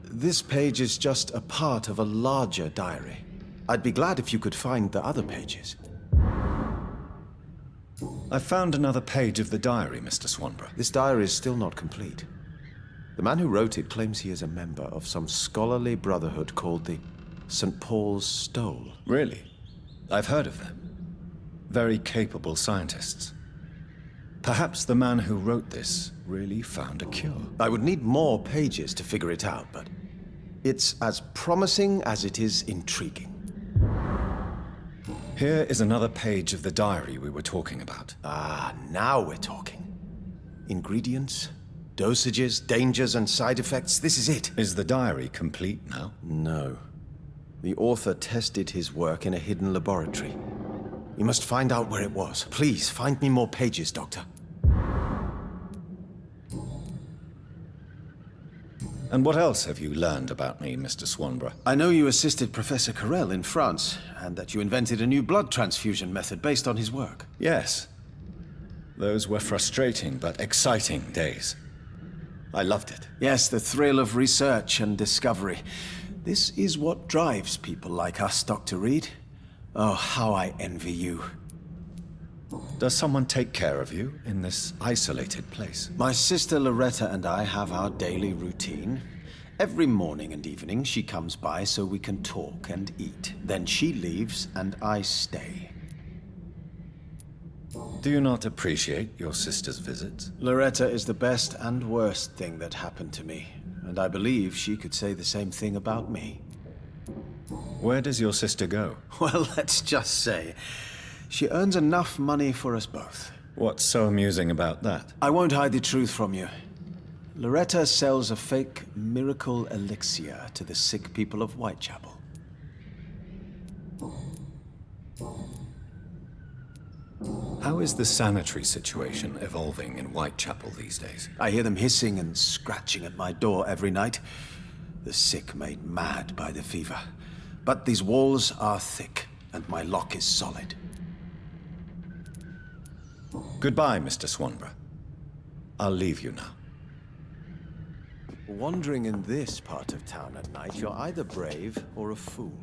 This page is just a part of a larger diary. I'd be glad if you could find the other pages. I found another page of the diary, Mr. Swanborough. This diary is still not complete. The man who wrote it claims he is a member of some scholarly brotherhood called the St. Paul's Stole. Really? I've heard of them. Very capable scientists. Perhaps the man who wrote this really found a cure. I would need more pages to figure it out, but it's as promising as it is intriguing. Here is another page of the diary we were talking about. Ah, now we're talking. Ingredients, dosages, dangers, and side effects. This is it. Is the diary complete now? No. The author tested his work in a hidden laboratory. We must find out where it was. Please, find me more pages, Doctor. And what else have you learned about me, Mr. Swanborough? I know you assisted Professor Carell in France, and that you invented a new blood transfusion method based on his work. Yes. Those were frustrating but exciting days. I loved it. Yes, the thrill of research and discovery. This is what drives people like us, Dr. Reed. Oh, how I envy you. Does someone take care of you in this isolated place? My sister Loretta and I have our daily routine. Every morning and evening she comes by so we can talk and eat. Then she leaves and I stay. Do you not appreciate your sister's visits? Loretta is the best and worst thing that happened to me, and I believe she could say the same thing about me. Where does your sister go? Well, let's just say, she earns enough money for us both. What's so amusing about that? I won't hide the truth from you. Loretta sells a fake miracle elixir to the sick people of Whitechapel. How is the sanitary situation evolving in Whitechapel these days? I hear them hissing and scratching at my door every night. The sick made mad by the fever. But these walls are thick, and my lock is solid. Goodbye, Mr. Swanborough. I'll leave you now. Wandering in this part of town at night, you're either brave or a fool.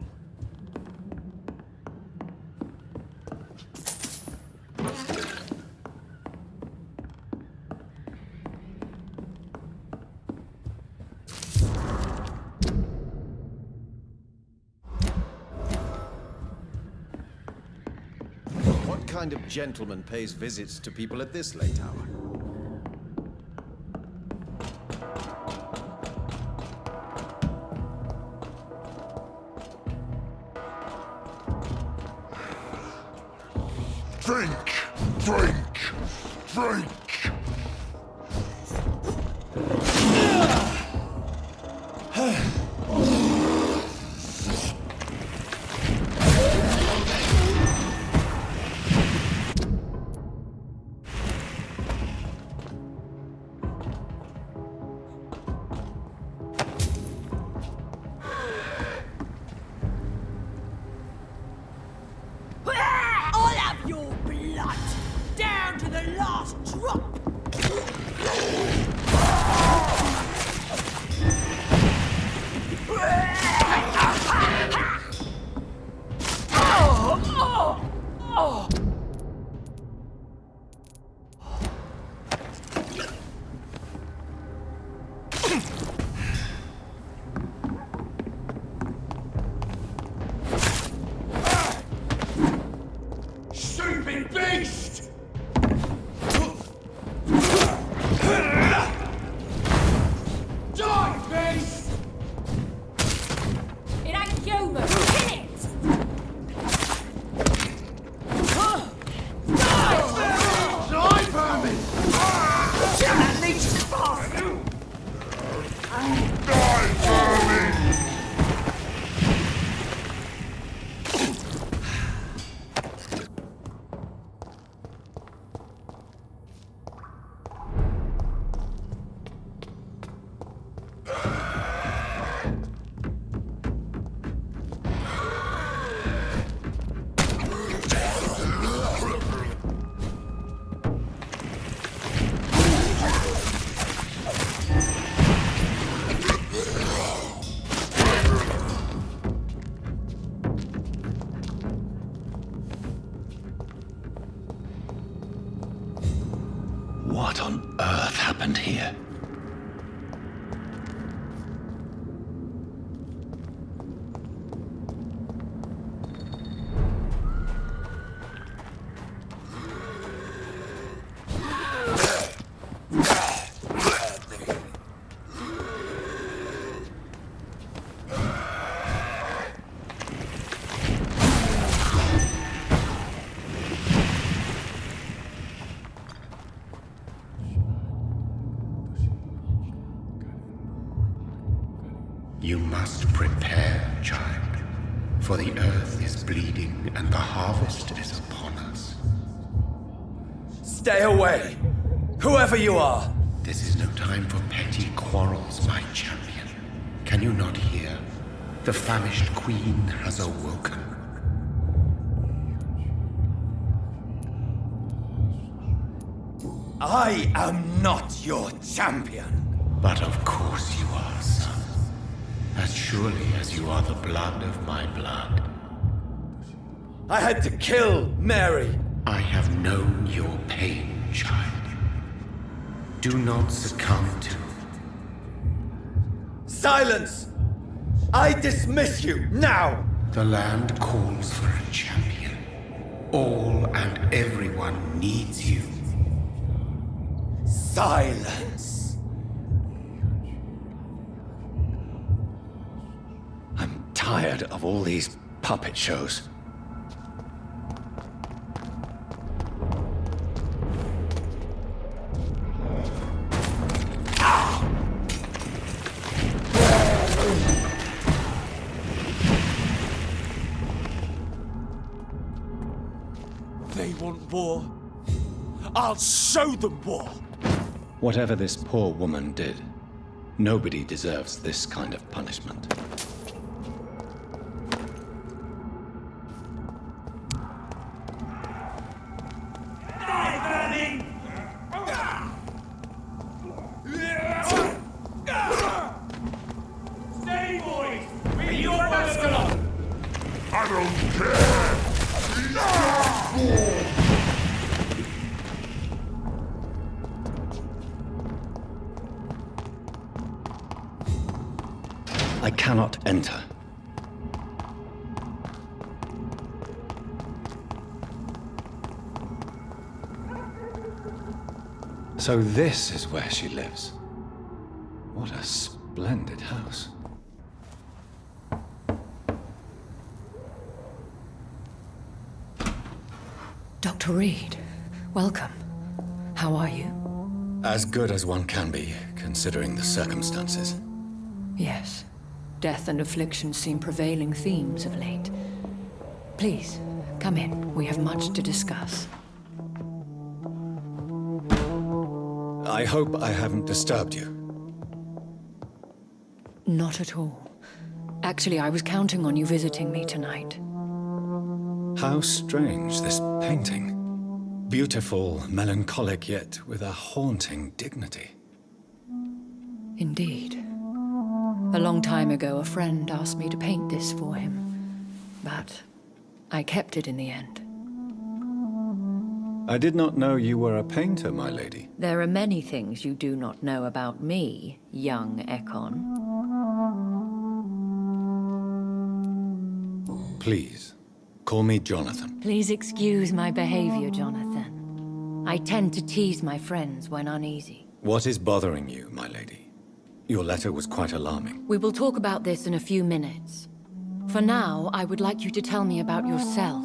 What kind of gentleman pays visits to people at this late hour? Drink! Drink! Drink! I'll have your blood! Down to the last drop! Stupid beast! Die, beast! It ain't human! Kill it! Die, vermin! That leech fast! Die, vermin! What on earth happened here? You must prepare, child, for the earth is bleeding and the harvest is upon us. Stay away! Whoever you are! This is no time for petty quarrels, my champion. Can you not hear? The famished queen has awoken. I am not your champion. But of course you are, son. As surely as you are the blood of my blood. I had to kill Mary. I have known your pain, child. Do not succumb to... Silence! I dismiss you, now! The land calls for a champion. All and everyone needs you. Silence! I'm tired of all these puppet shows. They want war. I'll show them war. Whatever this poor woman did, nobody deserves this kind of punishment. Steady, boys! Are you a Basculon? I don't care! I cannot enter. So this is where she lives. What a splendid house. Dr. Reed, welcome. How are you? As good as one can be, considering the circumstances. Yes. Death and affliction seem prevailing themes of late. Please, come in. We have much to discuss. I hope I haven't disturbed you. Not at all. Actually, I was counting on you visiting me tonight. How strange, this painting. Beautiful, melancholic, yet with a haunting dignity. Indeed. A long time ago, a friend asked me to paint this for him, but I kept it in the end. I did not know you were a painter, my lady. There are many things you do not know about me, young Ekon. Please, call me Jonathan. Please excuse my behavior, Jonathan. I tend to tease my friends when uneasy. What is bothering you, my lady? Your letter was quite alarming. We will talk about this in a few minutes. For now, I would like you to tell me about yourself.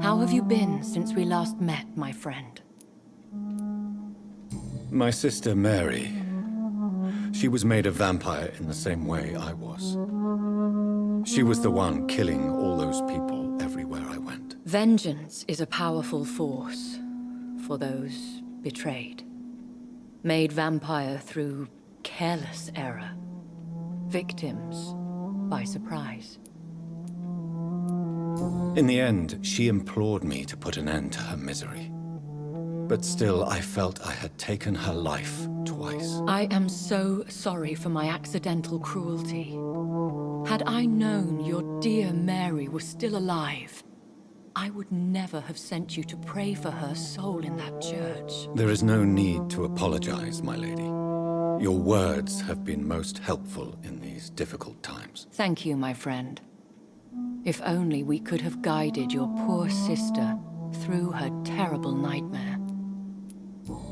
How have you been since we last met, my friend? My sister Mary. She was made a vampire in the same way I was. She was the one killing all those people everywhere I went. Vengeance is a powerful force for those betrayed. Made vampire through careless error. Victims by surprise. In the end, she implored me to put an end to her misery. But still, I felt I had taken her life twice. I am so sorry for my accidental cruelty. Had I known your dear Mary was still alive, I would never have sent you to pray for her soul in that church. There is no need to apologize, my lady. Your words have been most helpful in these difficult times. Thank you, my friend. If only we could have guided your poor sister through her terrible nightmare.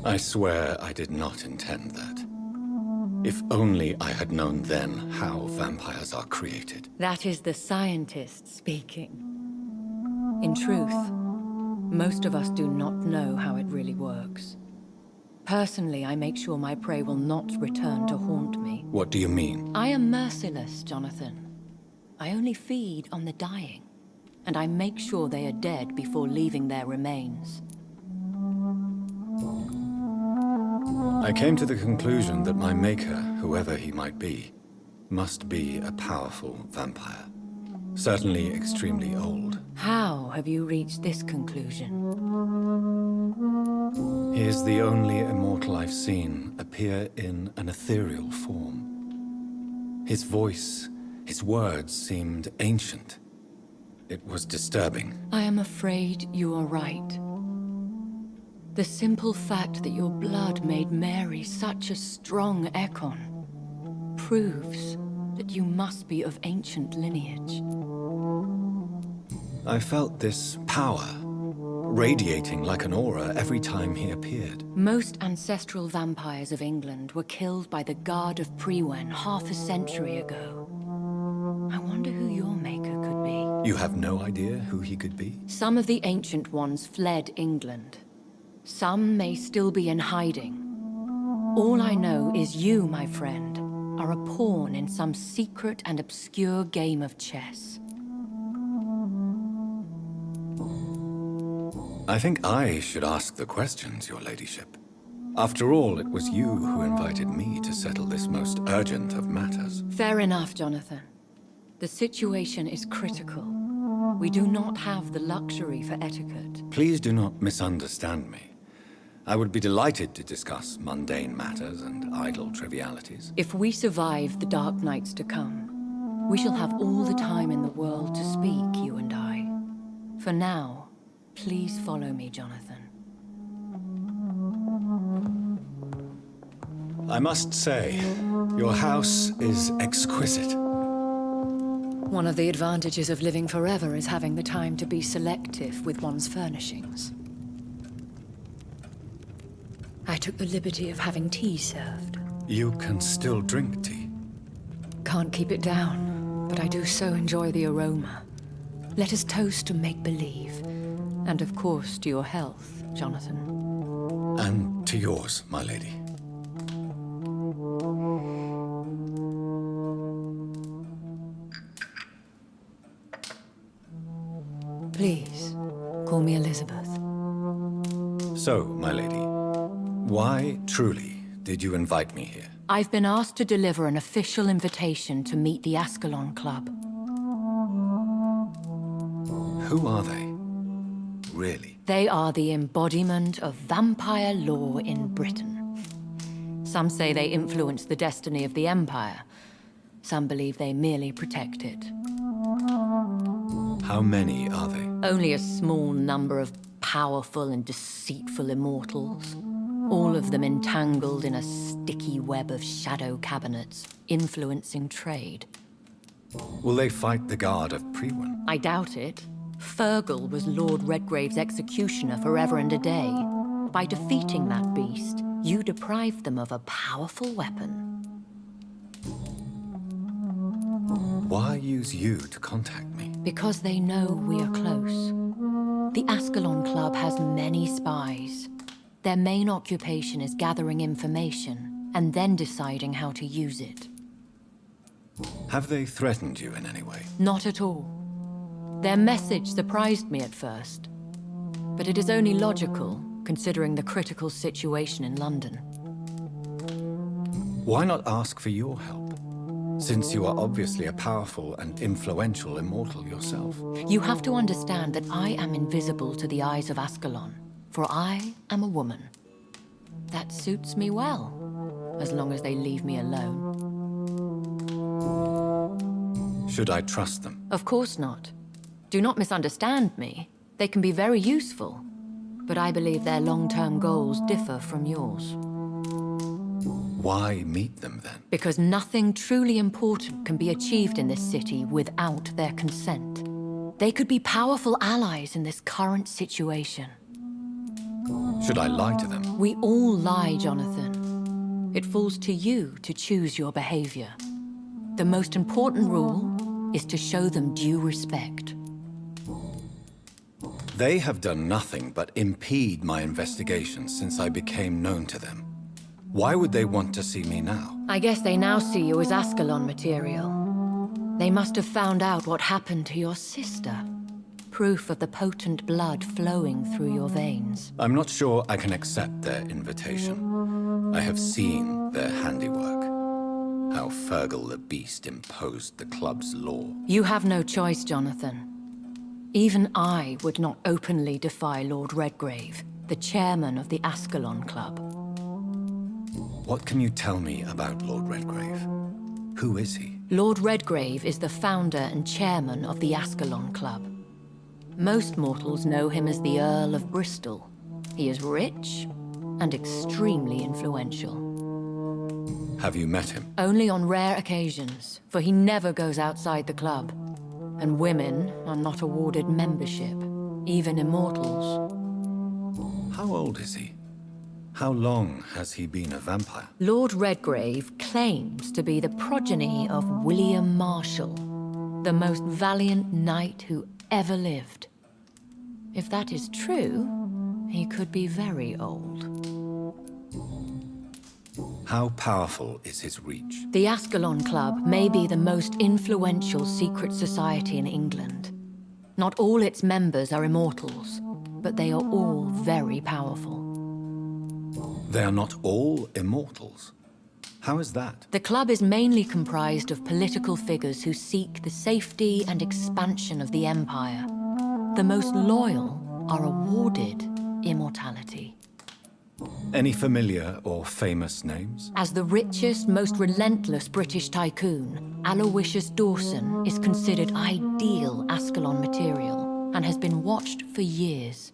I swear I did not intend that. If only I had known then how vampires are created. That is the scientist speaking. In truth, most of us do not know how it really works. Personally, I make sure my prey will not return to haunt me. What do you mean? I am merciless, Jonathan. I only feed on the dying, and I make sure they are dead before leaving their remains. I came to the conclusion that my maker, whoever he might be, must be a powerful vampire. Certainly extremely old. How have you reached this conclusion? He is the only immortal I've seen appear in an ethereal form. His voice, his words seemed ancient. It was disturbing. I am afraid you are right. The simple fact that your blood made Mary such a strong Ekon proves that you must be of ancient lineage. I felt this power, radiating like an aura every time he appeared. Most ancestral vampires of England were killed by the Guard of Priwen half a century ago. I wonder who your maker could be. You have no idea who he could be? Some of the ancient ones fled England. Some may still be in hiding. All I know is you, my friend, are a pawn in some secret and obscure game of chess. I think I should ask the questions, your ladyship. After all, it was you who invited me to settle this most urgent of matters. Fair enough, Jonathan. The situation is critical. We do not have the luxury for etiquette. Please do not misunderstand me. I would be delighted to discuss mundane matters and idle trivialities. If we survive the dark nights to come, we shall have all the time in the world to speak, you and I. For now, please follow me, Jonathan. I must say, your house is exquisite. One of the advantages of living forever is having the time to be selective with one's furnishings. I took the liberty of having tea served. You can still drink tea. Can't keep it down, but I do so enjoy the aroma. Let us toast to make-believe. And of course, to your health, Jonathan. And to yours, my lady. Please, call me Elizabeth. So, my lady, why truly did you invite me here? I've been asked to deliver an official invitation to meet the Ascalon Club. Who are they? Really? They are the embodiment of vampire law in Britain. Some say they influence the destiny of the Empire. Some believe they merely protect it. How many are they? Only a small number of powerful and deceitful immortals. All of them entangled in a sticky web of shadow cabinets, influencing trade. Will they fight the Guard of Priwen? I doubt it. Fergal was Lord Redgrave's executioner forever and a day. By defeating that beast, you deprived them of a powerful weapon. Why use you to contact me? Because they know we are close. The Ascalon Club has many spies. Their main occupation is gathering information and then deciding how to use it. Have they threatened you in any way? Not at all. Their message surprised me at first, but it is only logical, considering the critical situation in London. Why not ask for your help, since you are obviously a powerful and influential immortal yourself? You have to understand that I am invisible to the eyes of Ascalon, for I am a woman. That suits me well, as long as they leave me alone. Should I trust them? Of course not. Do not misunderstand me. They can be very useful, but I believe their long-term goals differ from yours. Why meet them then? Because nothing truly important can be achieved in this city without their consent. They could be powerful allies in this current situation. Should I lie to them? We all lie, Jonathan. It falls to you to choose your behavior. The most important rule is to show them due respect. They have done nothing but impede my investigations since I became known to them. Why would they want to see me now? I guess they now see you as Ascalon material. They must have found out what happened to your sister. Proof of the potent blood flowing through your veins. I'm not sure I can accept their invitation. I have seen their handiwork. How Fergal the Beast imposed the club's law. You have no choice, Jonathan. Even I would not openly defy Lord Redgrave, the chairman of the Ascalon Club. What can you tell me about Lord Redgrave? Who is he? Lord Redgrave is the founder and chairman of the Ascalon Club. Most mortals know him as the Earl of Bristol. He is rich and extremely influential. Have you met him? Only on rare occasions, for he never goes outside the club. And women are not awarded membership, even immortals. How old is he? How long has he been a vampire? Lord Redgrave claims to be the progeny of William Marshall, the most valiant knight who ever lived. If that is true, he could be very old. How powerful is his reach? The Ascalon Club may be the most influential secret society in England. Not all its members are immortals, but they are all very powerful. They are not all immortals. How is that? The club is mainly comprised of political figures who seek the safety and expansion of the Empire. The most loyal are awarded immortality. Any familiar or famous names? As the richest, most relentless British tycoon, Aloysius Dawson is considered ideal Ascalon material and has been watched for years.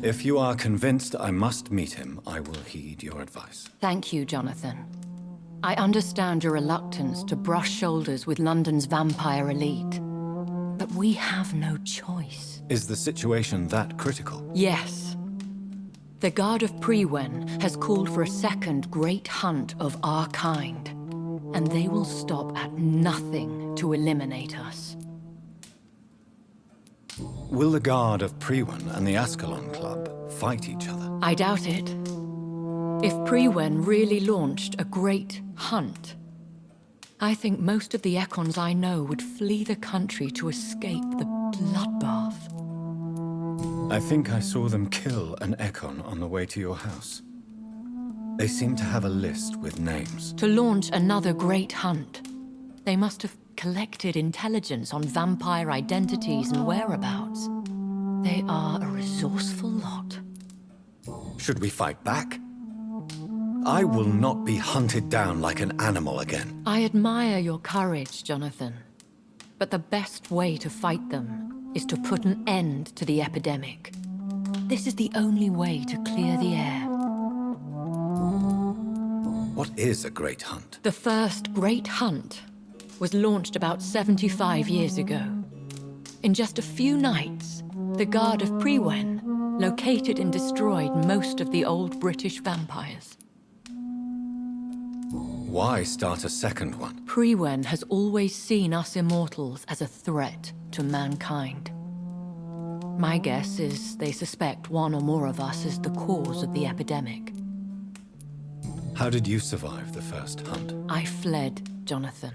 If you are convinced I must meet him, I will heed your advice. Thank you, Jonathan. I understand your reluctance to brush shoulders with London's vampire elite. But we have no choice. Is the situation that critical? Yes. The Guard of Prewen has called for a second great hunt of our kind. And they will stop at nothing to eliminate us. Will the Guard of Prewen and the Ascalon Club fight each other? I doubt it. If Prewen really launched a great hunt, I think most of the Ekons I know would flee the country to escape the bloodbath. I think I saw them kill an Ekon on the way to your house. They seem to have a list with names. To launch another great hunt, they must have collected intelligence on vampire identities and whereabouts. They are a resourceful lot. Should we fight back? I will not be hunted down like an animal again. I admire your courage, Jonathan. But the best way to fight them is to put an end to the epidemic. This is the only way to clear the air. What is a great hunt? The first great hunt was launched about 75 years ago. In just a few nights, the Guard of Prewen located and destroyed most of the old British vampires. Why start a second one? Prewen has always seen us immortals as a threat to mankind. My guess is they suspect one or more of us is the cause of the epidemic. How did you survive the first hunt? I fled, Jonathan.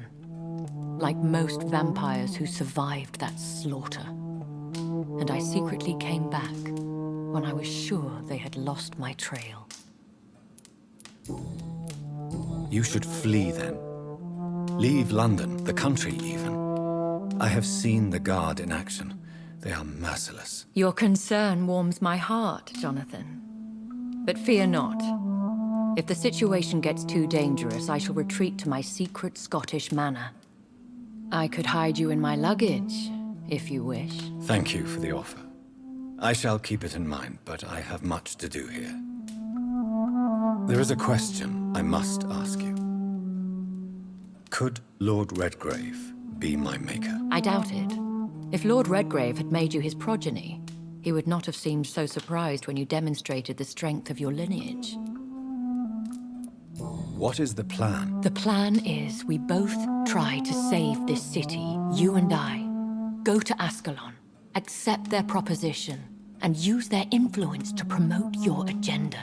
Like most vampires who survived that slaughter. And I secretly came back when I was sure they had lost my trail. You should flee then. Leave London, the country even. I have seen the Guard in action. They are merciless. Your concern warms my heart, Jonathan. But fear not. If the situation gets too dangerous, I shall retreat to my secret Scottish manor. I could hide you in my luggage, if you wish. Thank you for the offer. I shall keep it in mind, but I have much to do here. There is a question I must ask you. Could Lord Redgrave be my maker? I doubt it. If Lord Redgrave had made you his progeny, he would not have seemed so surprised when you demonstrated the strength of your lineage. What is the plan? The plan is we both try to save this city, you and I. Go to Ascalon, accept their proposition, and use their influence to promote your agenda.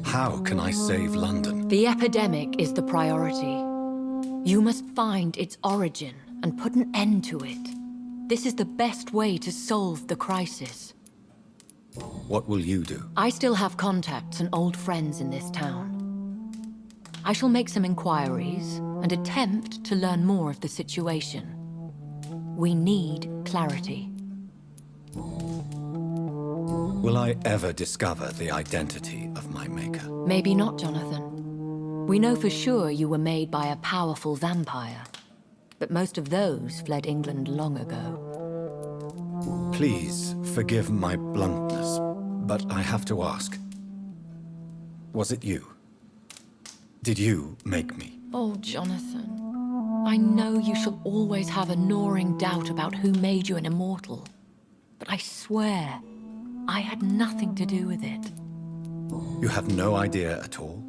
How can I save London? The epidemic is the priority. You must find its origin and put an end to it. This is the best way to solve the crisis. What will you do? I still have contacts and old friends in this town. I shall make some inquiries and attempt to learn more of the situation. We need clarity. Will I ever discover the identity of my maker? Maybe not, Jonathan. We know for sure you were made by a powerful vampire, but most of those fled England long ago. Please forgive my bluntness, but I have to ask. Was it you? Did you make me? Oh, Jonathan. I know you shall always have a gnawing doubt about who made you an immortal, but I swear, I had nothing to do with it. You have no idea at all?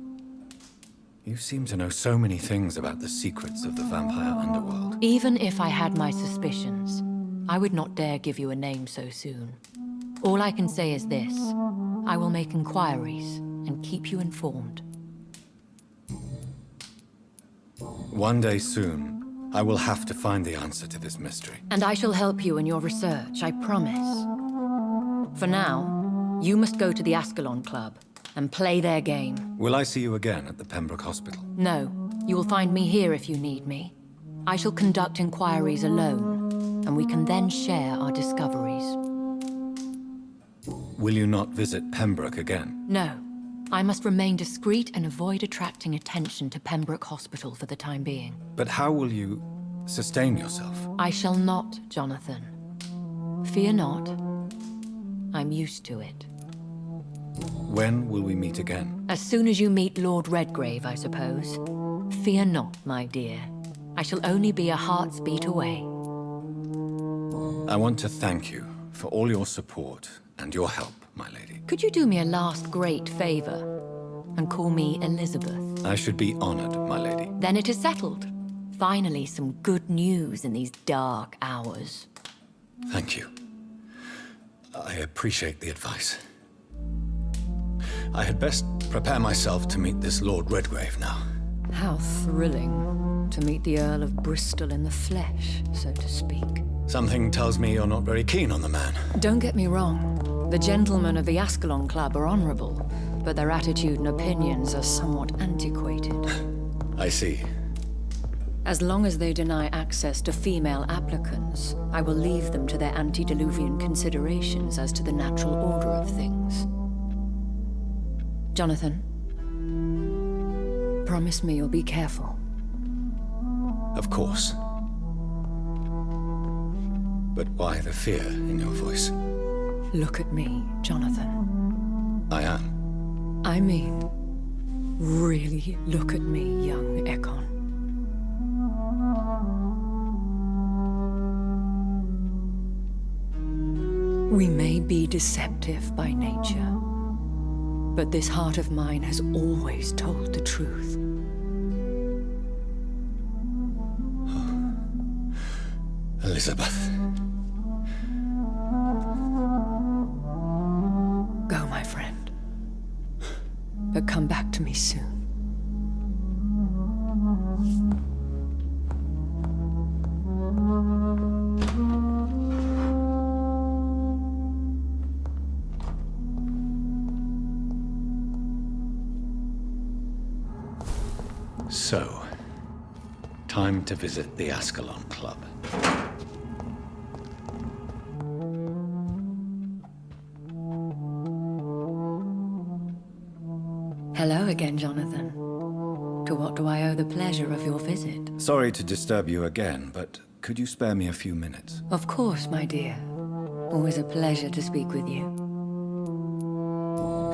You seem to know so many things about the secrets of the vampire underworld. Even if I had my suspicions, I would not dare give you a name so soon. All I can say is this. I will make inquiries and keep you informed. One day soon, I will have to find the answer to this mystery. And I shall help you in your research, I promise. For now, you must go to the Ascalon Club and play their game. Will I see you again at the Pembroke Hospital? No, you will find me here if you need me. I shall conduct inquiries alone, and we can then share our discoveries. Will you not visit Pembroke again? No. I must remain discreet and avoid attracting attention to Pembroke Hospital for the time being. But how will you sustain yourself? I shall not, Jonathan. Fear not. I'm used to it. When will we meet again? As soon as you meet Lord Redgrave, I suppose. Fear not, my dear. I shall only be a heart's beat away. I want to thank you for all your support and your help, my lady. Could you do me a last great favor and call me Elizabeth? I should be honored, my lady. Then it is settled. Finally, some good news in these dark hours. Thank you. I appreciate the advice. I had best prepare myself to meet this Lord Redgrave now. How thrilling to meet the Earl of Bristol in the flesh, so to speak. Something tells me you're not very keen on the man. Don't get me wrong. The gentlemen of the Ascalon Club are honorable, but their attitude and opinions are somewhat antiquated. I see. As long as they deny access to female applicants, I will leave them to their antediluvian considerations as to the natural order of things. Jonathan, promise me you'll be careful. Of course. But why the fear in your voice? Look at me, Jonathan. I am. I mean, really look at me, young Ekon. We may be deceptive by nature, but this heart of mine has always told the truth. Elizabeth. Go, my friend. But come back to me soon. So, time to visit the Ascalon Club. Hello again, Jonathan. To what do I owe the pleasure of your visit? Sorry to disturb you again, but could you spare me a few minutes? Of course, my dear. Always a pleasure to speak with you.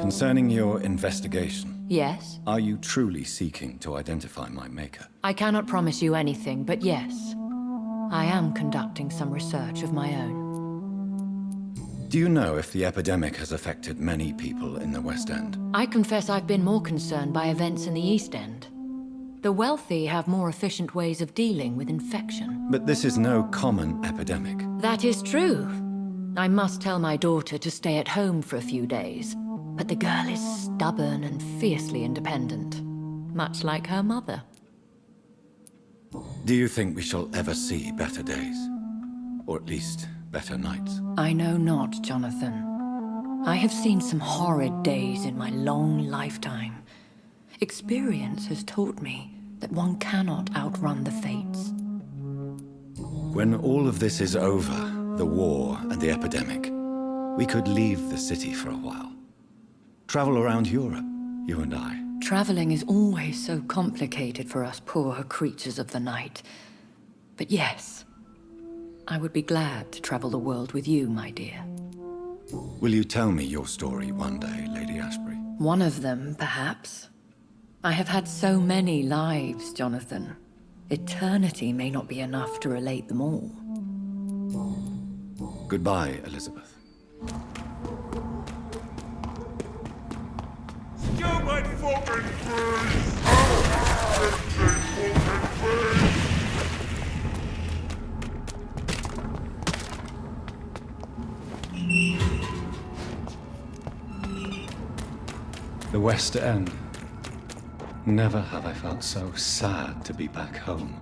Concerning your investigation, Yes? are you truly seeking to identify my maker? I cannot promise you anything, but yes. I am conducting some research of my own. Do you know if the epidemic has affected many people in the West End? I confess I've been more concerned by events in the East End. The wealthy have more efficient ways of dealing with infection. But this is no common epidemic. That is true. I must tell my daughter to stay at home for a few days. But the girl is stubborn and fiercely independent, much like her mother. Do you think we shall ever see better days? Or at least, better nights? I know not, Jonathan. I have seen some horrid days in my long lifetime. Experience has taught me that one cannot outrun the fates. When all of this is over, the war and the epidemic, we could leave the city for a while. Travel around Europe, you and I. Traveling is always so complicated for us poor creatures of the night. But yes, I would be glad to travel the world with you, my dear. Will you tell me your story one day, Lady Ashbury? One of them, perhaps. I have had so many lives, Jonathan. Eternity may not be enough to relate them all. Goodbye, Elizabeth. Stupid fucking birds! The West End. Never have I felt so sad to be back home.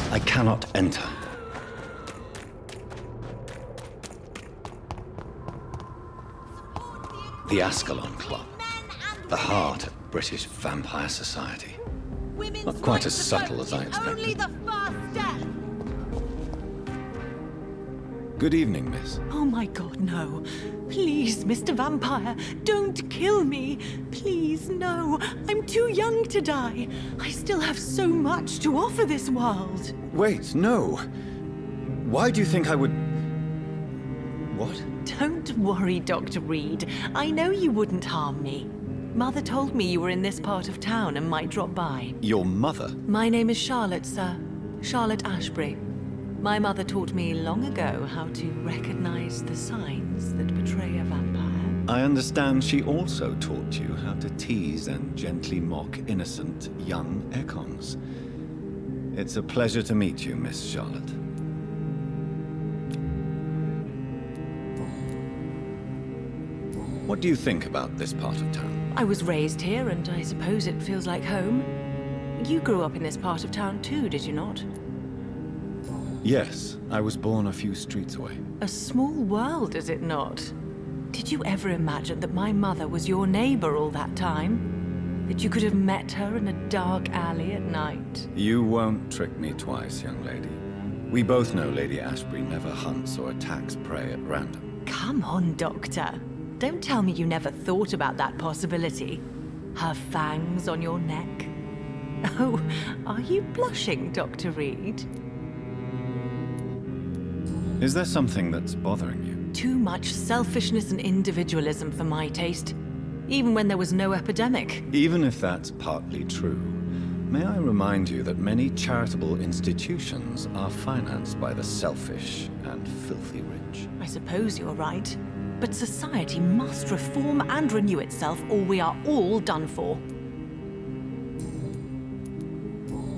I cannot enter. The Ascalon Club, the heart of British vampire society. Not quite as subtle as I expected. Good evening, miss. Oh my god, no. Please, Mr. Vampire, don't kill me. Please, no. I'm too young to die. I still have so much to offer this world. Wait, no. Why do you think I would... What? Don't worry, Dr. Reed. I know you wouldn't harm me. Mother told me you were in this part of town and might drop by. Your mother? My name is Charlotte, sir. Charlotte Ashbury. My mother taught me long ago how to recognize the signs that betray a vampire. I understand she also taught you how to tease and gently mock innocent young Ekons. It's a pleasure to meet you, Miss Charlotte. What do you think about this part of town? I was raised here, and I suppose it feels like home. You grew up in this part of town too, did you not? Yes, I was born a few streets away. A small world, is it not? Did you ever imagine that my mother was your neighbor all that time? That you could have met her in a dark alley at night? You won't trick me twice, young lady. We both know Lady Ashbury never hunts or attacks prey at random. Come on, Doctor. Don't tell me you never thought about that possibility. Her fangs on your neck. Oh, are you blushing, Dr. Reed? Is there something that's bothering you? Too much selfishness and individualism for my taste. Even when there was no epidemic. Even if that's partly true, may I remind you that many charitable institutions are financed by the selfish and filthy rich. I suppose you're right. But society must reform and renew itself, or we are all done for.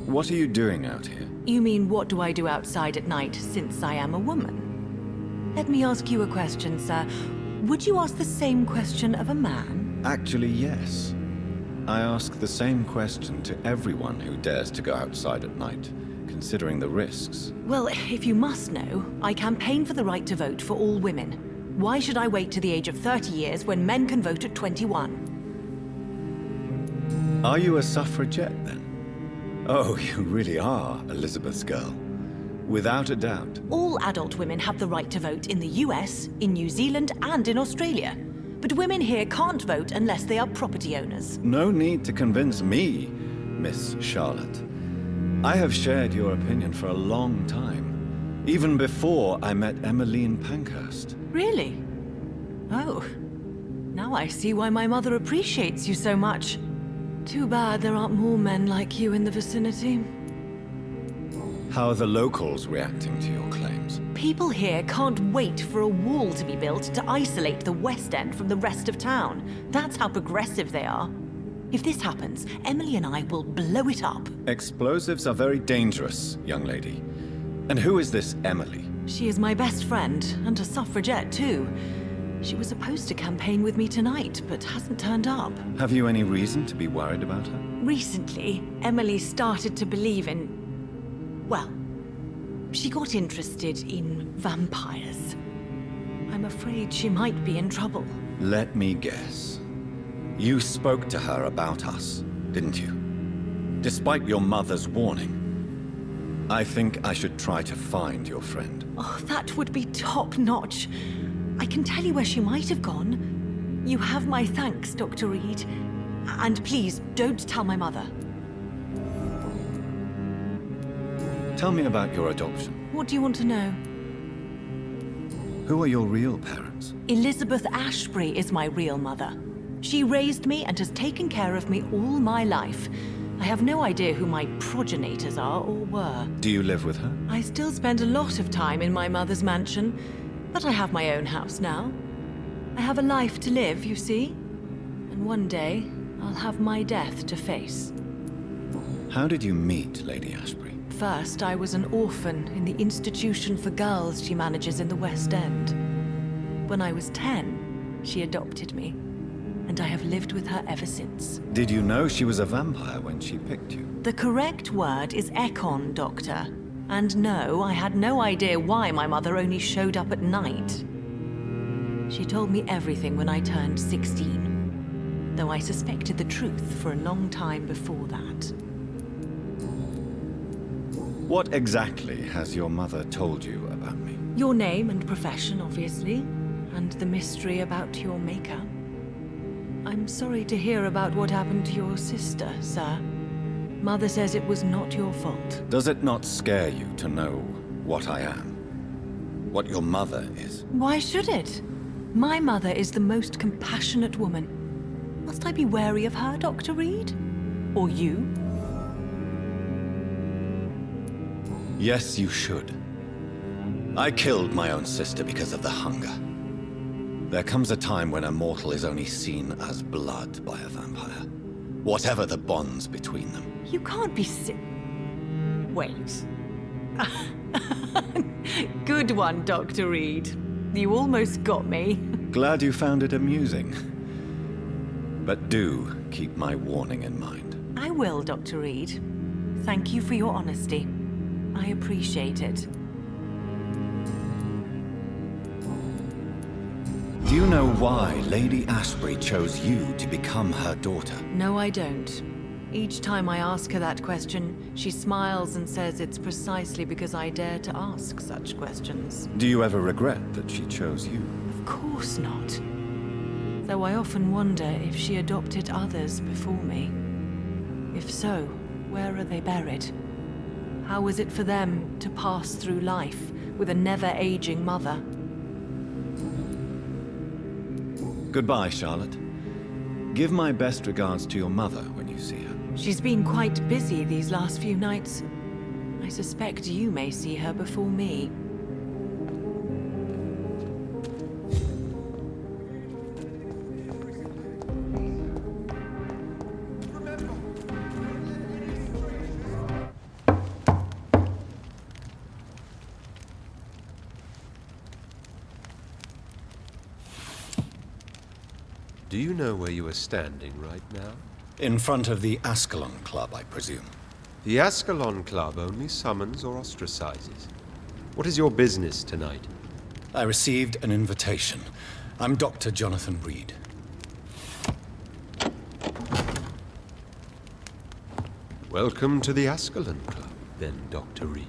What are you doing out here? You mean, what do I do outside at night, since I am a woman? Let me ask you a question, sir. Would you ask the same question of a man? Actually, yes. I ask the same question to everyone who dares to go outside at night, considering the risks. Well, if you must know, I campaign for the right to vote for all women. Why should I wait to the age of 30 years when men can vote at 21? Are you a suffragette, then? Oh, you really are Elizabeth's girl. Without a doubt. All adult women have the right to vote in the US, in New Zealand, and in Australia. But women here can't vote unless they are property owners. No need to convince me, Miss Charlotte. I have shared your opinion for a long time. Even before I met Emmeline Pankhurst. Really? Oh. Now I see why my mother appreciates you so much. Too bad there aren't more men like you in the vicinity. How are the locals reacting to your claims? People here can't wait for a wall to be built to isolate the West End from the rest of town. That's how progressive they are. If this happens, Emily and I will blow it up. Explosives are very dangerous, young lady. And who is this Emily? She is my best friend, and a suffragette too. She was supposed to campaign with me tonight, but hasn't turned up. Have you any reason to be worried about her? Recently, Emily started to believe in... well, she got interested in vampires. I'm afraid she might be in trouble. Let me guess. You spoke to her about us, didn't you? Despite your mother's warning. I think I should try to find your friend. Oh, that would be top-notch. I can tell you where she might have gone. You have my thanks, Dr. Reed. And please, don't tell my mother. Tell me about your adoption. What do you want to know? Who are your real parents? Elizabeth Ashbury is my real mother. She raised me and has taken care of me all my life. I have no idea who my progenitors are or were. Do you live with her? I still spend a lot of time in my mother's mansion, but I have my own house now. I have a life to live, you see. And one day, I'll have my death to face. How did you meet Lady Ashbury? First, I was an orphan in the institution for girls she manages in the West End. When I was 10, she adopted me, and I have lived with her ever since. Did you know she was a vampire when she picked you? The correct word is Ekon, Doctor. And no, I had no idea why my mother only showed up at night. She told me everything when I turned 16, though I suspected the truth for a long time before that. What exactly has your mother told you about me? Your name and profession, obviously, and the mystery about your maker. I'm sorry to hear about what happened to your sister, sir. Mother says it was not your fault. Does it not scare you to know what I am? What your mother is? Why should it? My mother is the most compassionate woman. Must I be wary of her, Dr. Reed? Or you? Yes, you should. I killed my own sister because of the hunger. There comes a time when a mortal is only seen as blood by a vampire, whatever the bonds between them. You can't be Wait. Good one, Dr. Reed. You almost got me. Glad you found it amusing. But do keep my warning in mind. I will, Dr. Reed. Thank you for your honesty. I appreciate it. Do you know why Lady Ashbury chose you to become her daughter? No, I don't. Each time I ask her that question, she smiles and says it's precisely because I dare to ask such questions. Do you ever regret that she chose you? Of course not. Though I often wonder if she adopted others before me. If so, where are they buried? How was it for them to pass through life with a never-aging mother? Goodbye, Charlotte. Give my best regards to your mother when you see her. She's been quite busy these last few nights. I suspect you may see her before me. Do you know where you are standing right now? In front of the Ascalon Club, I presume. The Ascalon Club only summons or ostracizes. What is your business tonight? I received an invitation. I'm Dr. Jonathan Reed. Welcome to the Ascalon Club, then, Dr. Reed.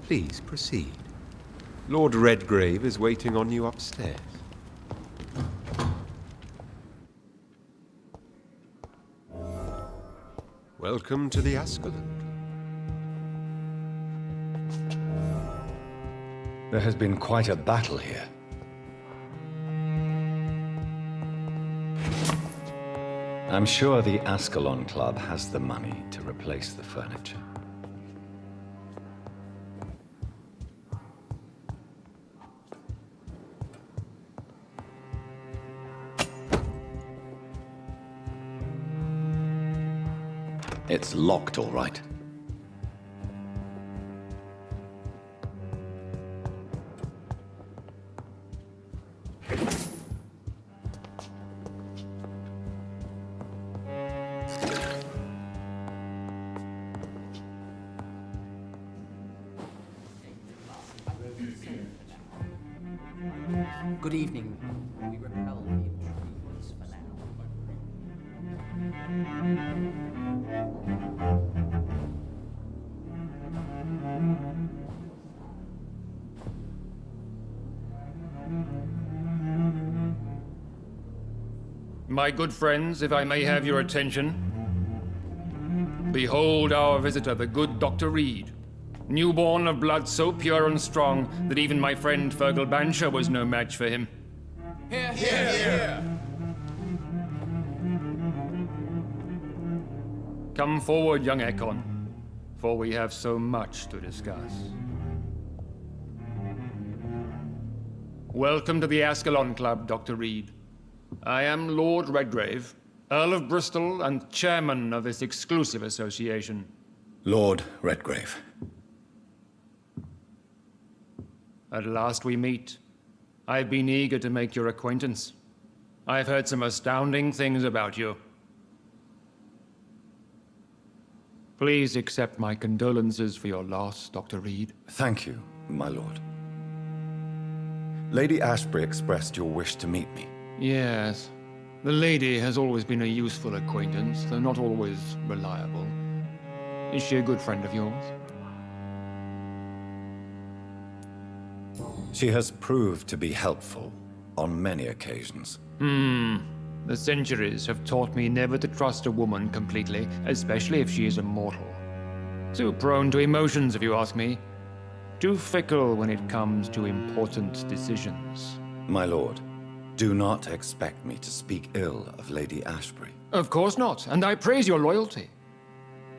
Please proceed. Lord Redgrave is waiting on you upstairs. Welcome to the Ascalon. There has been quite a battle here. I'm sure the Ascalon Club has the money to replace the furniture. It's locked, all right. Good evening. We repel the intruders for now. My good friends, if I may have your attention. Behold our visitor, the good Dr. Reed. Newborn of blood so pure and strong that even my friend Fergal Bansher was no match for him. Here, here, here. Come forward, young Ekon, for we have so much to discuss. Welcome to the Ascalon Club, Dr. Reed. I am Lord Redgrave, Earl of Bristol and chairman of this exclusive association. Lord Redgrave. At last we meet. I've been eager to make your acquaintance. I've heard some astounding things about you. Please accept my condolences for your loss, Dr. Reed. Thank you, my lord. Lady Ashbury expressed your wish to meet me. Yes. The lady has always been a useful acquaintance, though not always reliable. Is she a good friend of yours? She has proved to be helpful on many occasions. The centuries have taught me never to trust a woman completely, especially if she is a mortal. Too prone to emotions, if you ask me. Too fickle when it comes to important decisions. My lord, do not expect me to speak ill of Lady Ashbury. Of course not, and I praise your loyalty.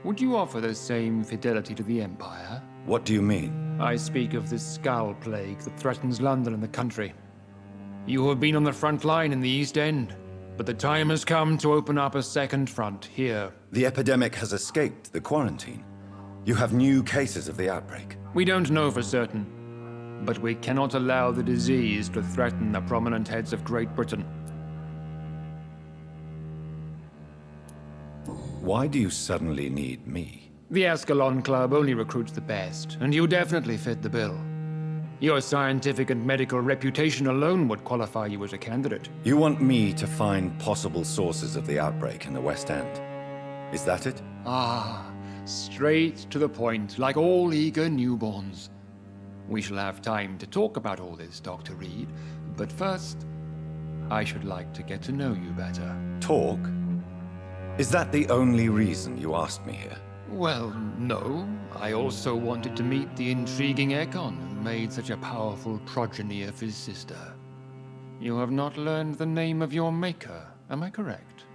Would you offer the same fidelity to the Empire? What do you mean? I speak of the Skull Plague that threatens London and the country. You have been on the front line in the East End, but the time has come to open up a second front here. The epidemic has escaped the quarantine. You have new cases of the outbreak. We don't know for certain, but we cannot allow the disease to threaten the prominent heads of Great Britain. Why do you suddenly need me? The Ascalon Club only recruits the best, and you definitely fit the bill. Your scientific and medical reputation alone would qualify you as a candidate. You want me to find possible sources of the outbreak in the West End. Is that it? Ah, straight to the point, like all eager newborns. We shall have time to talk about all this, Dr. Reed, but first, I should like to get to know you better. Talk? Is that the only reason you asked me here? Well, no. I also wanted to meet the intriguing Ekon, who made such a powerful progeny of his sister. You have not learned the name of your maker, am I correct?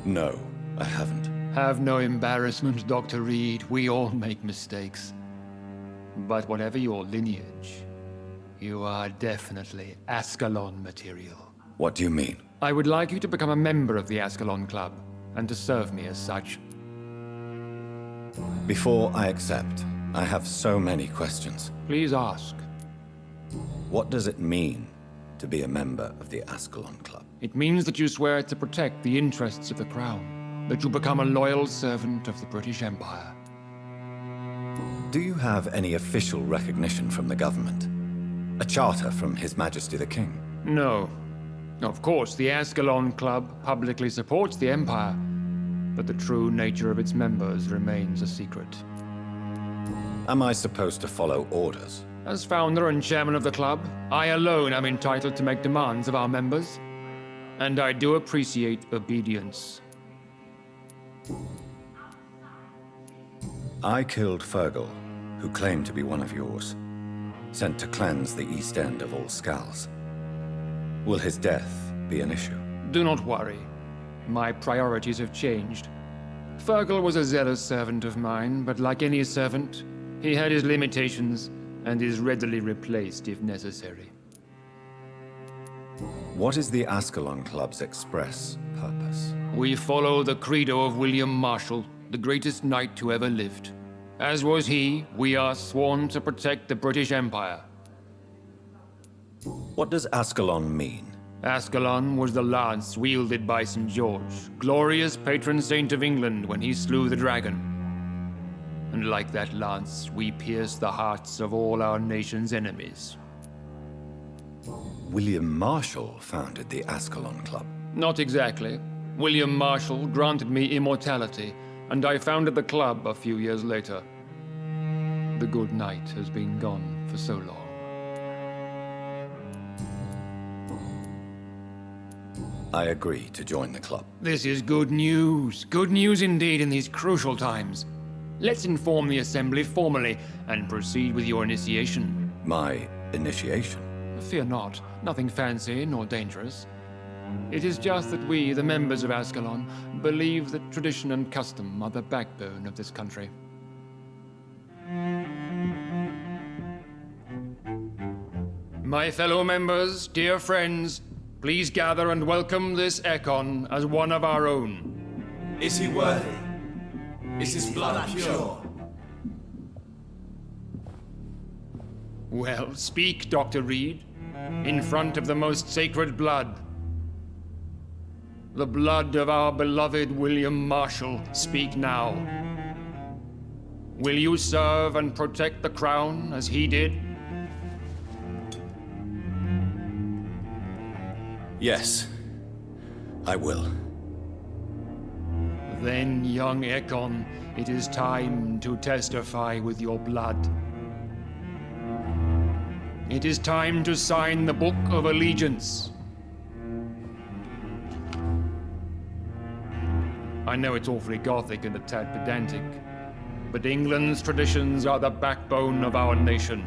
No, I haven't. Have no embarrassment, Dr. Reed. We all make mistakes. But whatever your lineage, you are definitely Ascalon material. What do you mean? I would like you to become a member of the Ascalon Club, and to serve me as such. Before I accept, I have so many questions. Please ask. What does it mean to be a member of the Ascalon Club? It means that you swear to protect the interests of the Crown, that you become a loyal servant of the British Empire. Do you have any official recognition from the government? A charter from His Majesty the King? No. Of course, the Ascalon Club publicly supports the Empire, but the true nature of its members remains a secret. Am I supposed to follow orders? As founder and chairman of the club, I alone am entitled to make demands of our members, and I do appreciate obedience. I killed Fergal, who claimed to be one of yours, sent to cleanse the East End of all Skulls. Will his death be an issue? Do not worry. My priorities have changed. Fergal was a zealous servant of mine, but like any servant, he had his limitations and is readily replaced if necessary. What is the Ascalon Club's express purpose? We follow the credo of William Marshall, the greatest knight who ever lived. As was he, we are sworn to protect the British Empire. What does Ascalon mean? Ascalon was the lance wielded by St. George, glorious patron saint of England when he slew the dragon. And like that lance, we pierce the hearts of all our nation's enemies. William Marshall founded the Ascalon Club. Not exactly. William Marshall granted me immortality, and I founded the club a few years later. The good knight has been gone for so long. I agree to join the club. This is good news. Good news indeed in these crucial times. Let's inform the Assembly formally and proceed with your initiation. My initiation? Fear not. Nothing fancy nor dangerous. It is just that we, the members of Ascalon, believe that tradition and custom are the backbone of this country. My fellow members, dear friends, please gather and welcome this Ekon as one of our own. Is he worthy? Is his blood pure? Well, speak, Dr. Reed, in front of the most sacred blood. The blood of our beloved William Marshall, speak now. Will you serve and protect the crown as he did? Yes, I will. Then, young Ekon, it is time to testify with your blood. It is time to sign the Book of Allegiance. I know it's awfully gothic and a tad pedantic, but England's traditions are the backbone of our nation.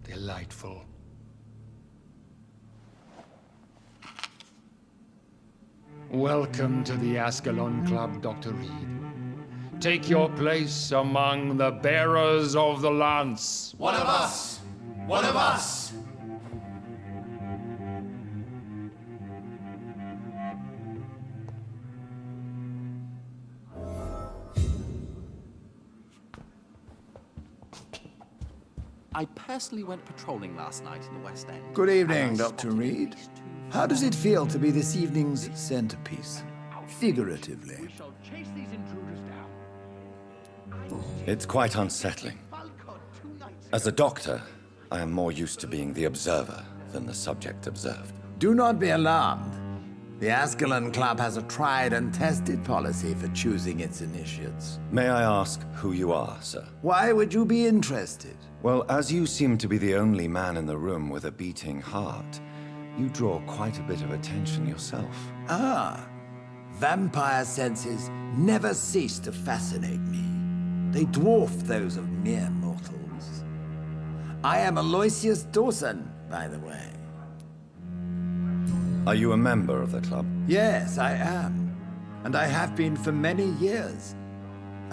Delightful. Welcome to the Ascalon Club, Dr. Reed. Take your place among the bearers of the lance. One of us! One of us! I personally went patrolling last night in the West End. Good evening, Dr. Reed. How does it feel to be this evening's centerpiece? Figuratively. It's quite unsettling. As a doctor, I am more used to being the observer than the subject observed. Do not be alarmed. The Ascalon Club has a tried and tested policy for choosing its initiates. May I ask who you are, sir? Why would you be interested? Well, as you seem to be the only man in the room with a beating heart, you draw quite a bit of attention yourself. Ah, vampire senses never cease to fascinate me. They dwarf those of mere mortals. I am Aloysius Dawson, by the way. Are you a member of the club? Yes, I am. And I have been for many years.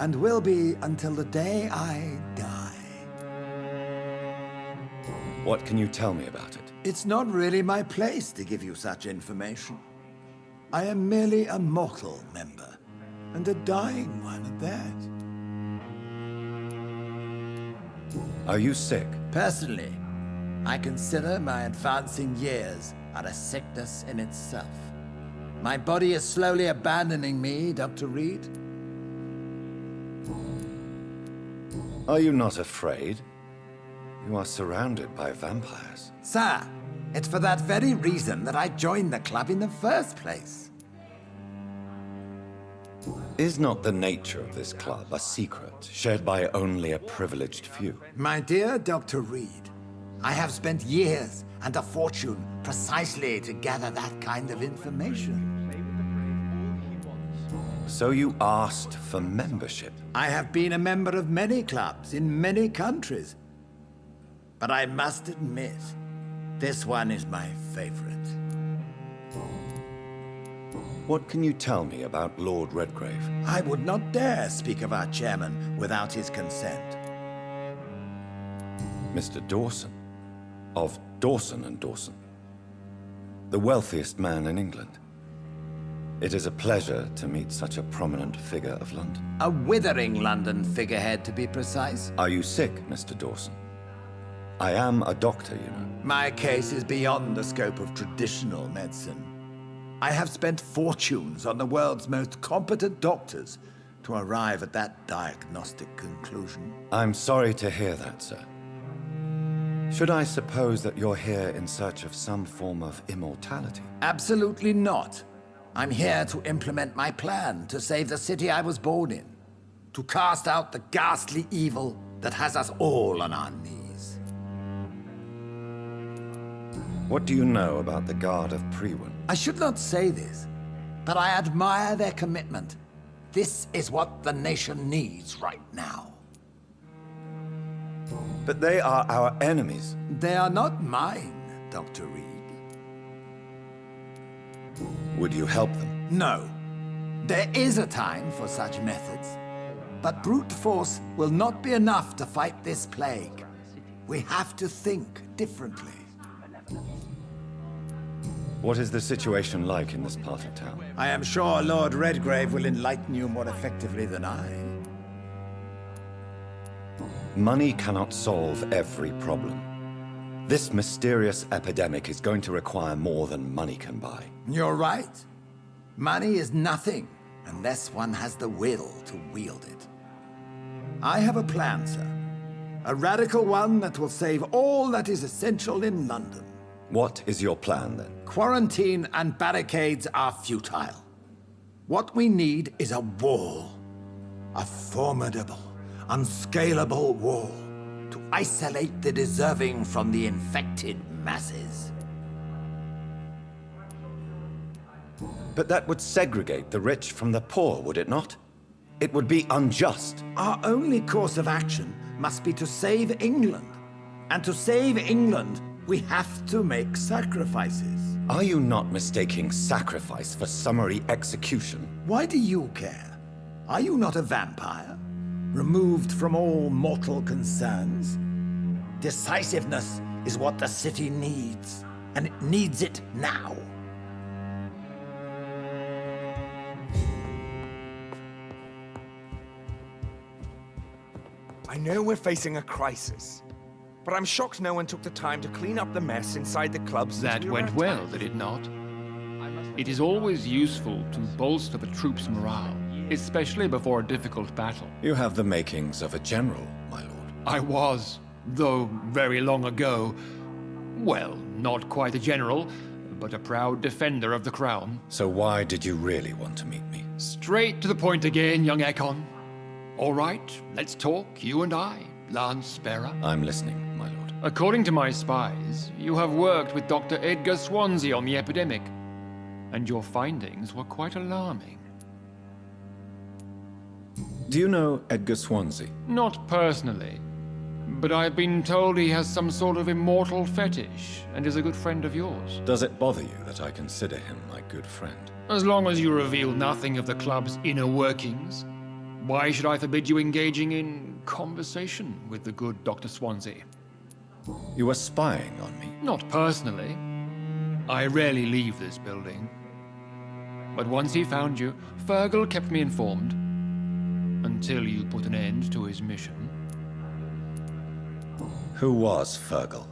And will be until the day I die. What can you tell me about it? It's not really my place to give you such information. I am merely a mortal member, and a dying one at that. Are you sick? Personally, I consider my advancing years are a sickness in itself. My body is slowly abandoning me, Dr. Reed. Are you not afraid? You are surrounded by vampires. Sir, it's for that very reason that I joined the club in the first place. Is not the nature of this club a secret, shared by only a privileged few? My dear Dr. Reed, I have spent years and a fortune precisely to gather that kind of information. So you asked for membership? I have been a member of many clubs in many countries. But I must admit, this one is my favorite. What can you tell me about Lord Redgrave? I would not dare speak of our chairman without his consent. Mr. Dawson, of Dawson and Dawson, the wealthiest man in England. It is a pleasure to meet such a prominent figure of London. A withering London figurehead, to be precise. Are you sick, Mr. Dawson? I am a doctor, you know. My case is beyond the scope of traditional medicine. I have spent fortunes on the world's most competent doctors to arrive at that diagnostic conclusion. I'm sorry to hear that, sir. Should I suppose that you're here in search of some form of immortality? Absolutely not. I'm here to implement my plan to save the city I was born in. To cast out the ghastly evil that has us all on our knees. What do you know about the Guard of Priwen? I should not say this, but I admire their commitment. This is what the nation needs right now. But they are our enemies. They are not mine, Dr. Reed. Would you help them? No. There is a time for such methods. But brute force will not be enough to fight this plague. We have to think differently. What is the situation like in this part of town? I am sure Lord Redgrave will enlighten you more effectively than I. Money cannot solve every problem. This mysterious epidemic is going to require more than money can buy. You're right. Money is nothing unless one has the will to wield it. I have a plan, sir. A radical one that will save all that is essential in London. What is your plan, then? Quarantine and barricades are futile. What we need is a wall. A formidable, unscalable wall to isolate the deserving from the infected masses. But that would segregate the rich from the poor, would it not? It would be unjust. Our only course of action must be to save England. And to save England, we have to make sacrifices. Are you not mistaking sacrifice for summary execution? Why do you care? Are you not a vampire? Removed from all mortal concerns? Decisiveness is what the city needs, and it needs it now. I know we're facing a crisis, but I'm shocked no one took the time to clean up the mess inside the clubs. That went well, did it not? It is always useful to bolster the troops' morale, especially before a difficult battle. You have the makings of a general, my lord. I was, though very long ago. Well, not quite a general, but a proud defender of the crown. So why did you really want to meet me? Straight to the point again, young Ekon. All right, let's talk, you and I, Lance Sparrow. I'm listening, my lord. According to my spies, you have worked with Dr. Edgar Swansea on the epidemic, and your findings were quite alarming. Do you know Edgar Swansea? Not personally, but I've been told he has some sort of immortal fetish and is a good friend of yours. Does it bother you that I consider him my good friend? As long as you reveal nothing of the club's inner workings, why should I forbid you engaging in conversation with the good Dr. Swansea? You were spying on me? Not personally. I rarely leave this building. But once he found you, Fergal kept me informed. Until you put an end to his mission. Who was Fergal?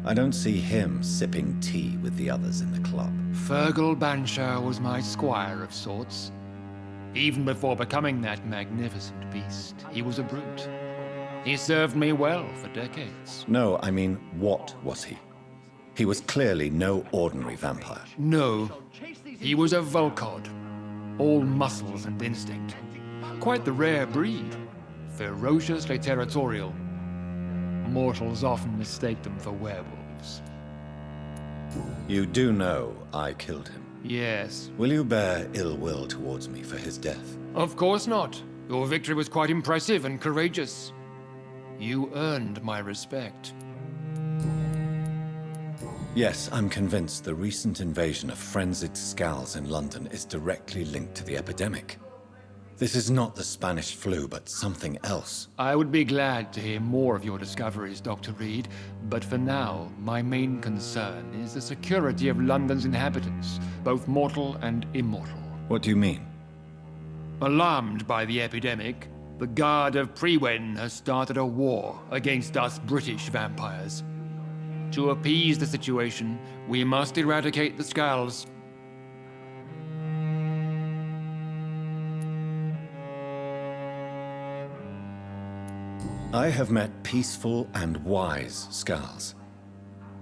I don't see him sipping tea with the others in the club. Fergal Banshire was my squire of sorts. Even before becoming that magnificent beast, he was a brute. He served me well for decades. No, I mean, what was he? He was clearly no ordinary vampire. No, he was a Volcod. All muscles and instinct. Quite the rare breed. Ferociously territorial. Mortals often mistake them for werewolves. You do know I killed him. Yes. Will you bear ill will towards me for his death? Of course not. Your victory was quite impressive and courageous. You earned my respect. Yes, I'm convinced the recent invasion of frenzied Skulls in London is directly linked to the epidemic. This is not the Spanish flu, but something else. I would be glad to hear more of your discoveries, Dr. Reed, but for now, my main concern is the security of London's inhabitants, both mortal and immortal. What do you mean? Alarmed by the epidemic, the Guard of Prewen has started a war against us British vampires. To appease the situation, we must eradicate the Skulls. I have met peaceful and wise Skulls.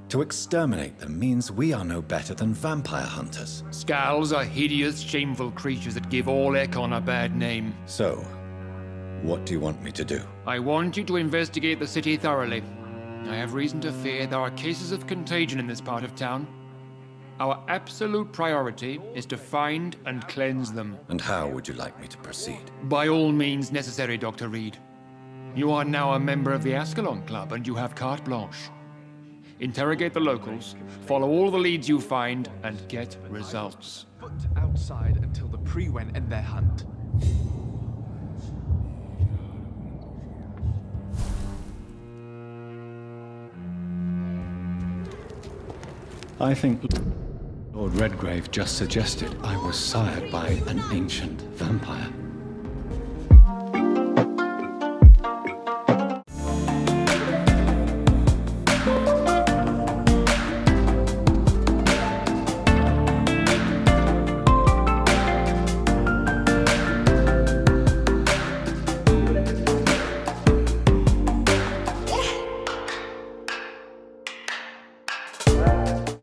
To exterminate them means we are no better than vampire hunters. Skulls are hideous, shameful creatures that give all Ekon a bad name. So, what do you want me to do? I want you to investigate the city thoroughly. I have reason to fear there are cases of contagion in this part of town. Our absolute priority is to find and cleanse them. And how would you like me to proceed? By all means necessary, Dr. Reed. You are now a member of the Ascalon Club and you have carte blanche. Interrogate the locals, follow all the leads you find, and get results. Put outside until the Prewen end their hunt. I think Lord Redgrave just suggested I was sired by an ancient vampire.